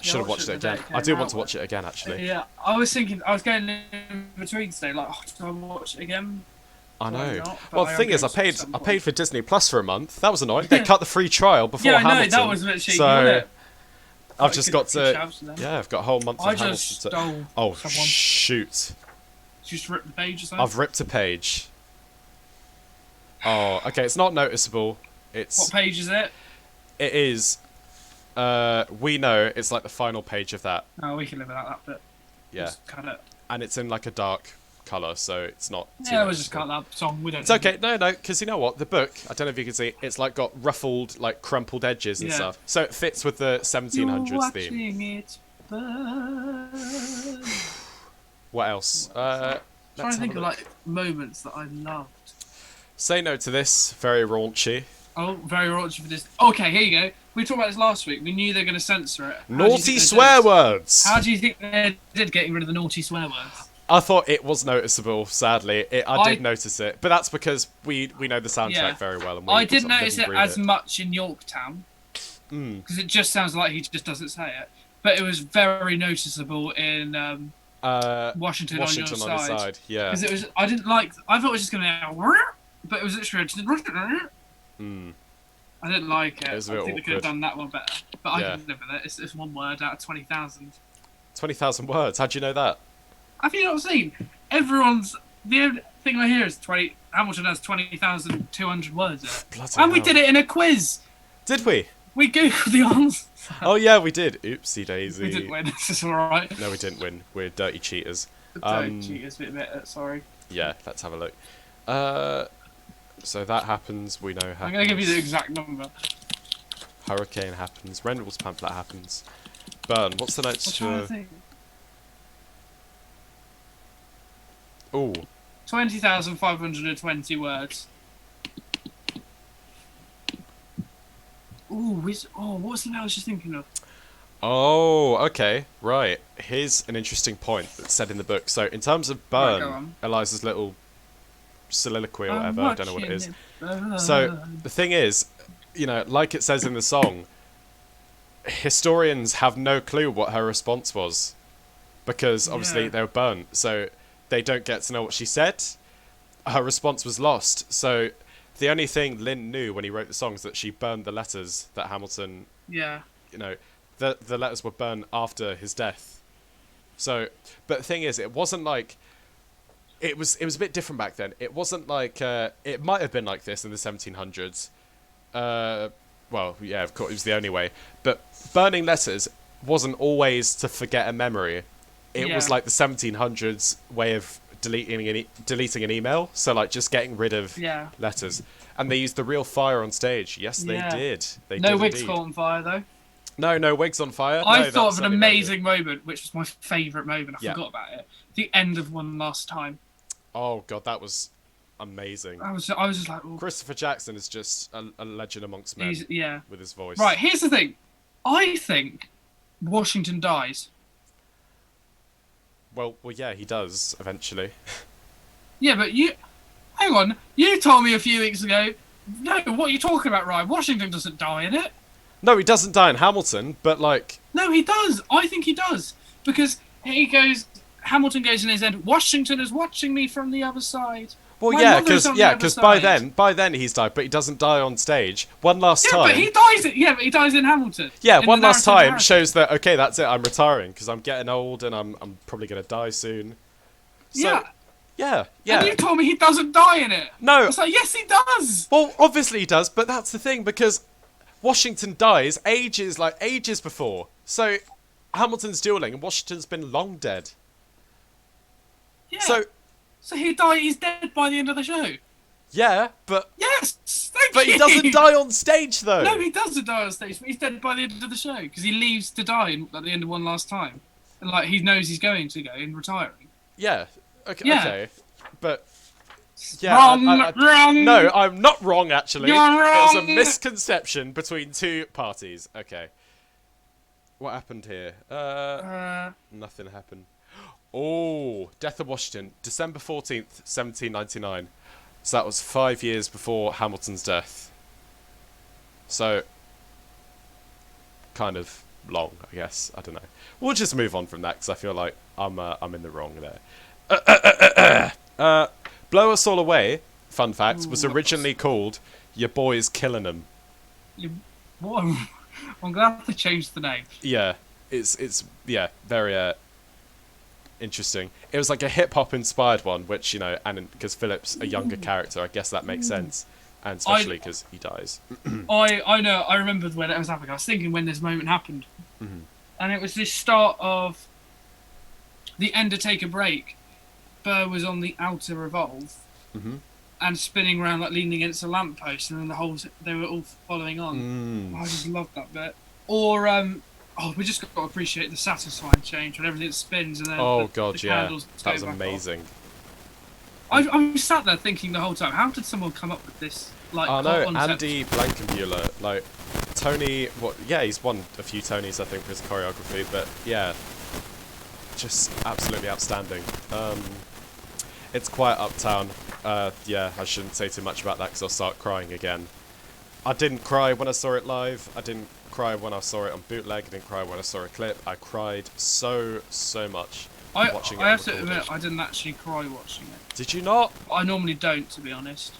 Should have watched it again. I do want to watch it again, actually. Yeah, I was thinking, I was going in between today, like, do I watch it again? I know. Well, the thing is, I paid for Disney Plus for a month. That was annoying. They cut the free trial before Hamilton. Yeah, that was a bit cheeky, wasn't it? I've just got to... Yeah, I've got a whole month of Hamilton. Stole oh, someone. Shoot. Did you just rip the page or something? I've ripped a page. Oh, okay, it's not noticeable. It's... What page is it? It is... We Know, it's like the final page of that. Oh, we can live without that bit. Yeah. Just cut it. And it's in like a dark colour, so it's not too Yeah, we'll just cut that song. We don't. It's okay. No, because you know what? The book, I don't know if you can see, it's like got ruffled, like crumpled edges and stuff. So it fits with the 1700s theme. It burn. What else? I'm trying to think of like moments that I loved. Say No to This, very raunchy. Oh, very raunchy for this. Okay, here you go. We talked about this last week. We knew they were going to censor it. Naughty swear words! How do you think they did getting rid of the naughty swear words? I thought it was noticeable, sadly. I did notice it. But that's because we know the soundtrack very well. And I didn't notice it as much in Yorktown. Because it just sounds like he just doesn't say it. But it was very noticeable in Washington on Your Side. Yeah. Because it was, I thought it was just going to... But it was literally... I didn't like it. It was a I bit think they could have done that one better. But I can live with it. It's one word out of 20,000. 20,000 words? How'd you know that? Have you not seen? Everyone's... The only thing I hear is Hamilton has 20,200 words in it. Bloody and we hell. did it in a quiz. Did we? We googled the answer. Oh yeah, we did. Oopsie daisy. We didn't win. This is alright. No, we didn't win. We're dirty cheaters. Dirty cheaters, admit it. Sorry. Yeah, let's have a look. So that happens. We know happens. I'm going to give you the exact number. Hurricane happens. Rendell's pamphlet happens. Burn. What's the notes for... Ooh. 20,520 words. Ooh, what was the name I was just thinking of? Oh, okay. Right. Here's an interesting point that's said in the book. So, in terms of Burn, Eliza's little soliloquy or whatever, I don't know what it is. So, the thing is, you know, like it says in the song, historians have no clue what her response was. Because, obviously, they were burnt. So, they don't get to know what she said. Her response was lost. So, the only thing Lynn knew when he wrote the song is that she burned the letters that Hamilton... Yeah. You know, the letters were burned after his death. So, but the thing is, it wasn't like... It was a bit different back then. It wasn't like... it might have been like this in the 1700s. Well, yeah, of course, it was the only way. But burning letters wasn't always to forget a memory. It was like the 1700s way of deleting an email. So, like, just getting rid of letters. And they used the real fire on stage. Yes, they did. They no did wigs indeed. caught on fire, though. No wigs on fire. I thought of an amazing moment, which was my favourite moment. I forgot about it. The end of One Last Time. Oh, God, that was amazing. I was just like... Oh. Christopher Jackson is just a legend amongst men with his voice. Right, here's the thing. I think Washington dies. Well, yeah, he does, eventually. Yeah, but you... Hang on. You told me a few weeks ago... No, what are you talking about, Ryan? Washington doesn't die in it. No, he doesn't die in Hamilton, but, like... No, he does. I think he does. Because he goes... Hamilton goes in his end, Washington is watching me from the other side. Well, My yeah, mother's because on the other by then he's died, but he doesn't die on stage. One last time. But he dies. But he dies in Hamilton. Yeah, in one the last narrative time narrative. shows that okay, that's it. I'm retiring because I'm getting old and I'm probably gonna die soon. So, yeah. And you told me he doesn't die in it. No. It's like, yes, he does. Well, obviously he does, but that's the thing because Washington dies ages before. So Hamilton's dueling and Washington's been long dead. Yeah. So he died. He's dead by the end of the show. yeah, but Yes. but he doesn't die on stage though. No, he doesn't die on stage, but he's dead by the end of the show because he leaves to die at the end of one last time, and like he knows he's going to go and retiring. Yeah. Okay. Yeah. Okay. But yeah, Wrong. No, I'm not wrong actually. You're It was a wrong. misconception between two parties. Okay. What happened here? Nothing happened. Oh, Death of Washington, December 14th, 1799. So that was 5 years before Hamilton's death. So, kind of long, I guess. I don't know. We'll just move on from that because I feel like I'm in the wrong there. Blow Us All Away, fun fact, was originally called Your Boy's Killin' 'Em. I'm glad they changed the name. Yeah, it's very interesting. It was like a hip hop inspired one, which and because Philip's a younger character, I guess that makes sense, and especially because he dies. I know. I remember when it was happening. I was thinking when this moment happened, and it was this start of the Undertaker break. Burr was on the outer revolve, and spinning around like leaning against a lamppost, and then they were all following on. I just loved that bit. Or we just got to appreciate the satisfying change when everything spins and then the candles go that was back amazing. I sat there thinking the whole time, how did someone come up with this? Like, I know concept? Andy Blankenbuehler, like Tony. He's won a few Tonys, I think, for his choreography. But yeah, just absolutely outstanding. It's Quiet Uptown. I shouldn't say too much about that because I'll start crying again. I didn't cry when I saw it live. I didn't cry when I saw it on bootleg. I didn't cry when I saw a clip. I cried so much watching it. I have to admit, I didn't actually cry watching it. Did you not? I normally don't, to be honest.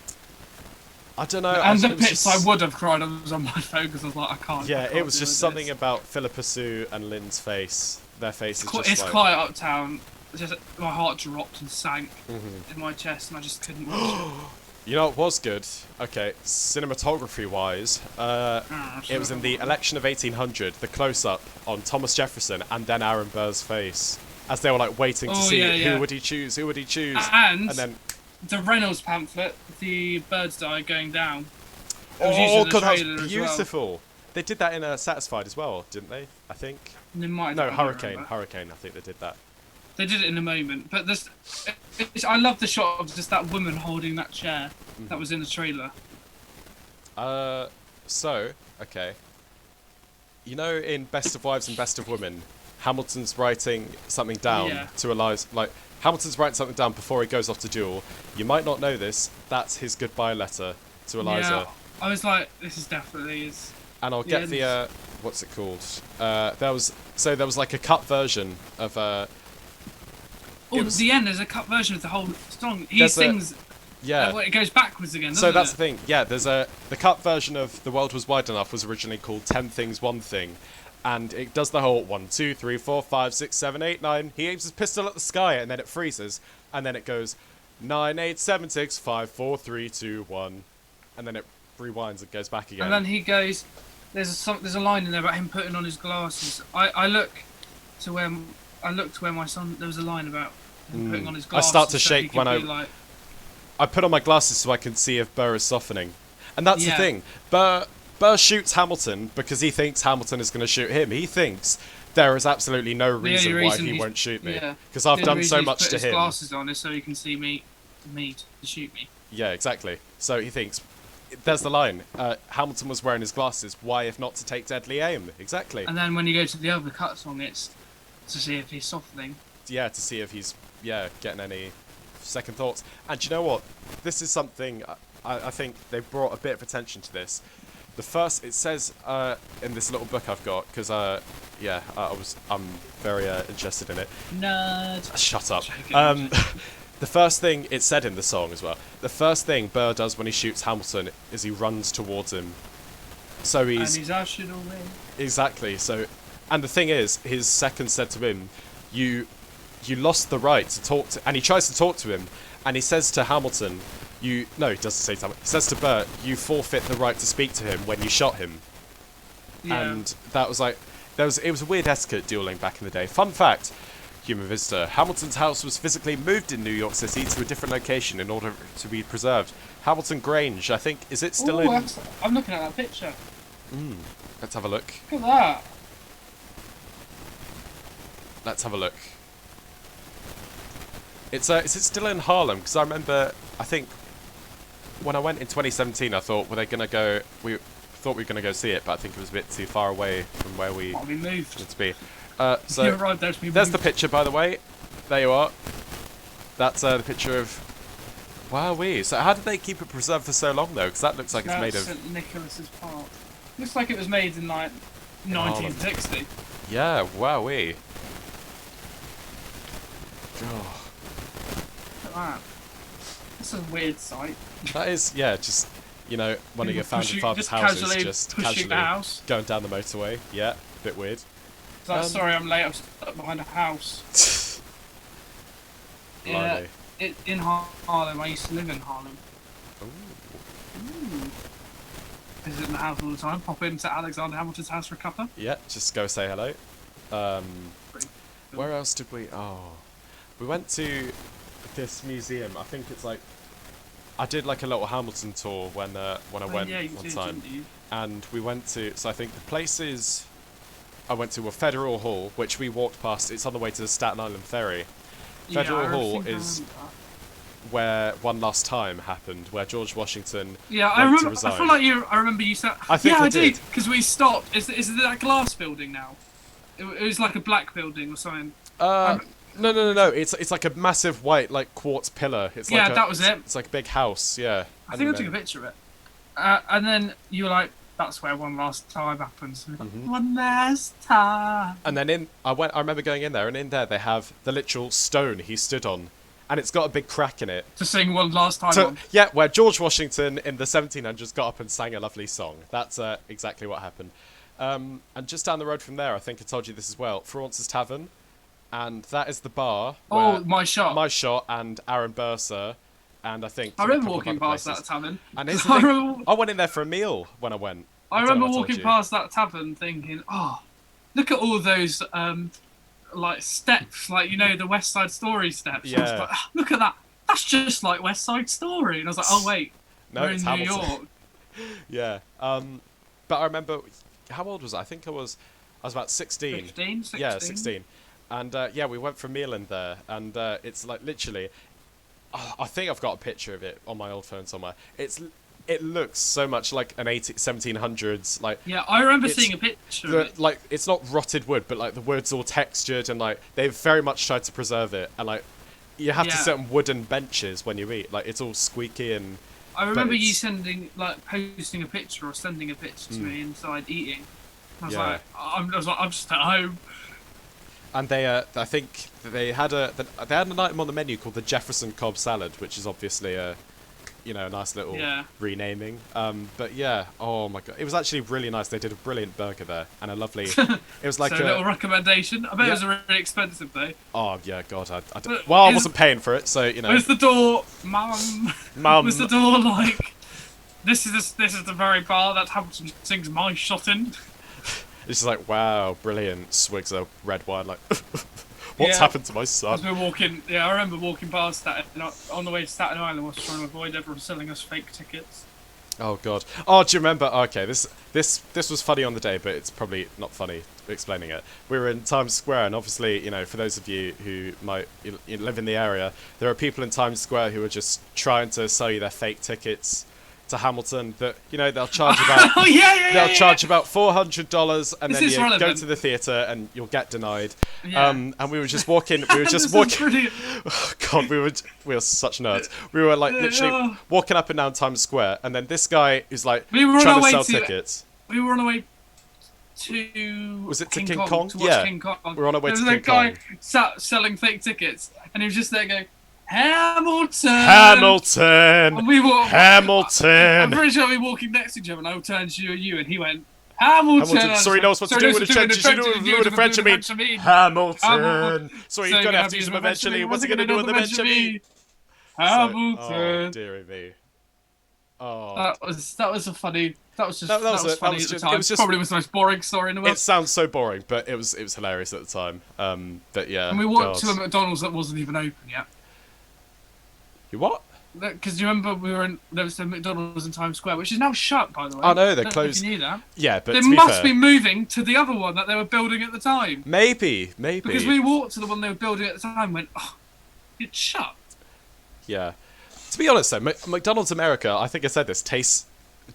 I don't know. And the bits I would have cried on was on my phone because I was like, I can't. Yeah, it was just something about Philippa Sue and Lynn's face. Their faces just it's like... Quiet Uptown. Just my heart dropped and sank in my chest, and I just couldn't watch it. You know, it was good. Okay, cinematography-wise, it was in the election of 1800, the close-up on Thomas Jefferson and then Aaron Burr's face, as they were like waiting to see who would he choose, and then the Reynolds pamphlet, the bird's eye going down. Oh god, that was beautiful. Well. They did that in Satisfied as well, didn't they? I think. Hurricane. I think they did that. They did it in a moment, but I love the shot of just that woman holding that chair that was in the trailer. Okay. You know, in Best of Wives and Best of Women, Hamilton's writing something down to Eliza. Like, Hamilton's writing something down before he goes off to duel. You might not know this. That's his goodbye letter to Eliza. Yeah, I was like, this is definitely his. And I'll get the what's it called? There was like a cut version of the end. There's a cut version of the whole song. He sings. It goes backwards again. So that's the thing. Yeah, there's the cut version of "The World Was Wide Enough" was originally called 10 Things, One Thing, and it does the whole 1, 2, 3, 4, 5, 6, 7, 8, 9. He aims his pistol at the sky, and then it freezes, and then it goes 9, 8, 7, 6, 5, 4, 3, 2, 1, and then it rewinds and goes back again. And then he goes. There's a line in there about him putting on his glasses. I looked to where my son. There was a line about him putting on his glasses. I start to shake when I put on my glasses so I can see if Burr is softening, and that's the thing. Burr shoots Hamilton because he thinks Hamilton is going to shoot him. He thinks there is absolutely no reason why he won't shoot me because I've done so much to him. His glasses on is so he can see me to shoot me. Yeah, exactly. So he thinks. There's the line. Hamilton was wearing his glasses. Why, if not to take deadly aim? Exactly. And then when you go to the other cut song, it's to see if he's softening. Yeah, to see if he's getting any second thoughts. And do you know what? This is something I think they've brought a bit of attention to this. It says in this little book I've got because I'm very interested in it. Nerd. Shut up. the first thing it's said in the song as well. The first thing Burr does when he shoots Hamilton is he runs towards him. So he's ushered away. Exactly. So, and the thing is, his second said to him, "You lost the right to talk to," and he tries to talk to him, and he says to Hamilton, he doesn't say to Hamilton. He says to Burr, "You forfeit the right to speak to him when you shot him." Yeah. And that was like, it was a weird etiquette dueling back in the day. Fun fact. Human visitor. Hamilton's house was physically moved in New York City to a different location in order to be preserved. Hamilton Grange, I think, is it still in? I'm looking at that picture. Let's have a look. Look at that. Let's have a look. Is it still in Harlem? Because I remember, I think, when I went in 2017, I thought, were they going to go? We thought we were going to go see it, but I think it was a bit too far away from where we moved. wanted to be. So You're right, there's the picture, by the way. There you are. That's the picture of. Wowee. So how did they keep it preserved for so long, though? Because that looks like it's made of. St. Nicholas's Park. Looks like it was made in like 1960. Yeah. Wowee. Oh. Look at that. That's a weird sight. That is, yeah, just, one of your founding fathers' houses, just casually going down the motorway. Yeah, bit weird. Sorry, I'm late. I'm stuck behind a house. Yeah, in Harlem. I used to live in Harlem. Ooh. Visit the house all the time. Pop into Alexander Hamilton's house for a cuppa. Yeah, just go say hello. Where else did we? Oh, we went to this museum. I think it's like. I did like a little Hamilton tour when I went one time, and we went to. So I think the places I went to were Federal Hall, which we walked past. It's on the way to the Staten Island Ferry. Federal Hall is where One Last Time happened, where George Washington I remember. I feel like I remember you said. I think I did because we stopped. Is it that glass building now? It was like a black building or something. No. It's like a massive white quartz pillar. It's that was it. It's like a big house. Yeah. I think I took a picture of it. And then you were like, "That's where One Last Time happens." One last time. And then I remember going in there, and in there they have the literal stone he stood on, and it's got a big crack in it. To sing One Last Time on. Yeah, where George Washington in the 1700s got up and sang a lovely song. That's exactly what happened. And just down the road from there, I think I told you this as well, Florence's Tavern. And that is the bar. My shot. My shot and Aaron Burser. And I think. I remember walking past that tavern. And I went in there for a meal when I went. I remember walking past that tavern thinking, look at all those steps, the West Side Story steps. Yeah. I was like, look at that. That's just like West Side Story. And I was like, oh wait, we're in New York. Yeah. But I remember, how old was I? I think I was about 16. 16? Yeah, 16. And we went for a meal in there, and it's like literally, I think I've got a picture of it on my old phone somewhere. It looks so much like an 1700s I remember seeing a picture of it. It's not rotted wood, but the wood's all textured, and they've very much tried to preserve it, and you have to sit on wooden benches when you eat. It's all squeaky and. I remember you posting a picture or sending a picture to me inside eating. I was like, I'm just at home. And they, I think they had an item on the menu called the Jefferson Cobb salad, which is obviously a nice little renaming. But yeah, oh my god, it was actually really nice. They did a brilliant burger there and a lovely. It was like a little recommendation. I bet it was really expensive though. Oh yeah, God, I wasn't paying for it, so Was the door, Mum? Was the door like? This is the very bar that Hamilton sings my shot in. It's just like, wow, brilliant. Swigs of red wine, what's happened to my son? As we were walking, I remember walking past that on the way to Staten Island. I was trying to avoid everyone selling us fake tickets. Oh god. Oh, do you remember? Okay, this was funny on the day, but it's probably not funny explaining it. We were in Times Square, and obviously, for those of you who might live in the area, there are people in Times Square who are just trying to sell you their fake tickets to Hamilton that they'll charge about they'll charge about $400 and then you go to the theatre and you'll get denied. And we were just walking oh god, we were such nerds. We were literally walking up and down Times Square, and then this guy who's trying to sell tickets. We were on our way to King Kong? To watch King Kong. We were on our way to King Kong. There was a guy sat selling fake tickets, and he was just there going, Hamilton. Hamilton. And we were. I'm Hamilton. pretty sure we were walking next to each other, and I turned to you, and he went, Hamilton. Hamilton. Sorry, knows what to do with the French. You do with the French. I mean, Hamilton. Sorry, you're gonna have to use them eventually. What's he gonna do with them eventually? Hamilton. Oh, dearie me. Oh. That was a funny. That was funny at the time. It was just, probably was the most boring story in the world. It sounds so boring, but it was hilarious at the time. But yeah. And we walked to a McDonald's that wasn't even open yet. You what? Because you remember there was a McDonald's in Times Square, which is now shut, by the way. Oh no, they're closed. If you knew that. Yeah, but they must be moving to the other one that they were building at the time. Maybe. Because we walked to the one they were building at the time, and went, oh, it's shut. Yeah. To be honest, though, McDonald's America, I think I said this, tastes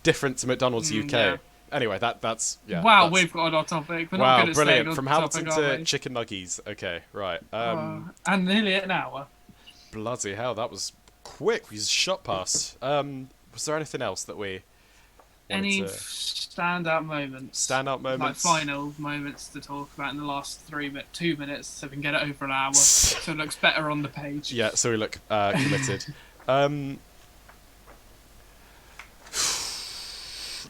different to McDonald's UK. Yeah. Anyway, that's yeah. Wow, that's... we've got on our topic. We're wow, not good at brilliant! From Hamilton to chicken nuggies. Okay, right. And nearly an hour. Bloody hell, that was quick. We just shot past. Was there anything else that we? Any standout moments? Standout moments. Like final moments to talk about in the last 2 minutes, so we can get it over an hour, so it looks better on the page. Yeah, so we look committed.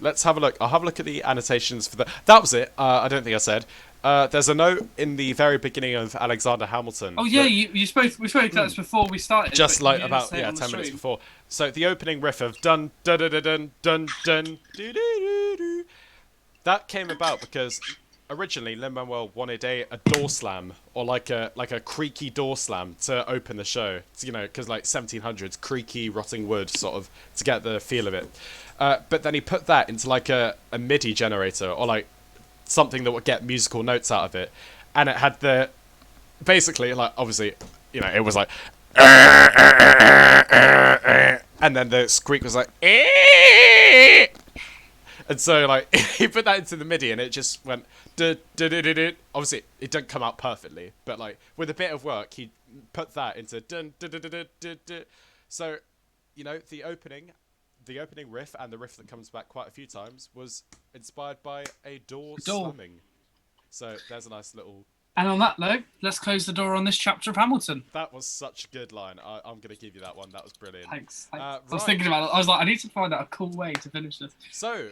Let's have a look. I'll have a look at the annotations for that was it. I don't think I said. There's a note in the very beginning of Alexander Hamilton. Oh yeah, we spoke about this before we started. Just like about 10 minutes before. So the opening riff of dun dun dun dun dun dun doo doo doo doo. That came about because originally Lin-Manuel wanted a door slam or like a creaky door slam to open the show. You know, because like 1700s creaky rotting wood sort of to get the feel of it. But then he put that into like a MIDI generator or like something that would get musical notes out of it, and it had the basically like obviously you know it was like and then the squeak was like and so like he put that into the MIDI and it just went obviously it didn't come out perfectly, but like with a bit of work he put that into so you know the opening riff and the riff that comes back quite a few times was inspired by a door slamming. So there's a nice little... And on that note, let's close the door on this chapter of Hamilton. That was such a good line. I'm going to give you that one. That was brilliant. Thanks. I was thinking about it. I was like, I need to find out a cool way to finish this. So,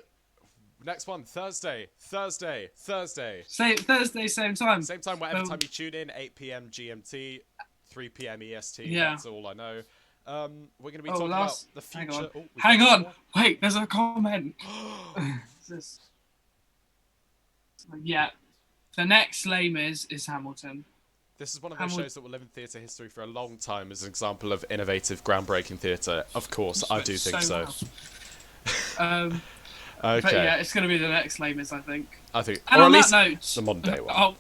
next one, Thursday. Thursday, same time. Same time, whatever time you tune in, 8 p.m. GMT, 3 p.m. EST. Yeah. That's all I know. We're going to be talking about the future. Hang on. Wait, there's a comment. Yeah. The next lame is Hamilton. This is one of those shows that will live in theatre history for a long time as an example of innovative, groundbreaking theatre. Of course, I do think so. Well. Okay. But yeah, it's going to be the next lame is, I think. And or at on least that note, the modern day one.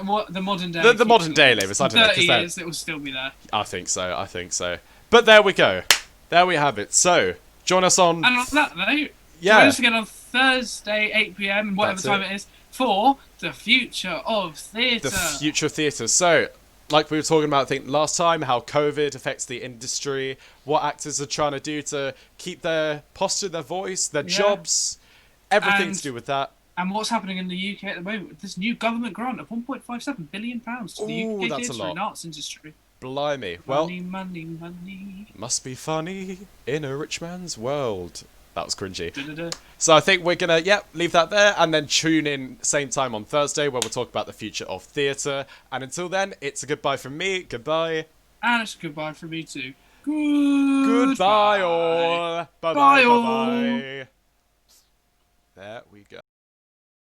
What the modern day? The modern day lame is. I don't know. 30 years, it will still be there. I think so. But there we go. There we have it. So, join us on... And on that note, join us again on Thursday, 8 p.m, whatever time it is, for the future of theatre. The future of theatre. So, like we were talking about, I think, last time, how COVID affects the industry, what actors are trying to do to keep their posture, their voice, their jobs, everything to do with that. And what's happening in the UK at the moment with this new government grant of £1.57 billion to the UK theatre and arts industry. Blimey. Well, money. Must be funny in a rich man's world. That was cringy. So I think we're going to, leave that there and then tune in same time on Thursday where we'll talk about the future of theatre. And until then, it's a goodbye from me. Goodbye. And it's a goodbye from me too. Goodbye all. Bye-bye. Bye all. Bye-bye. There we go.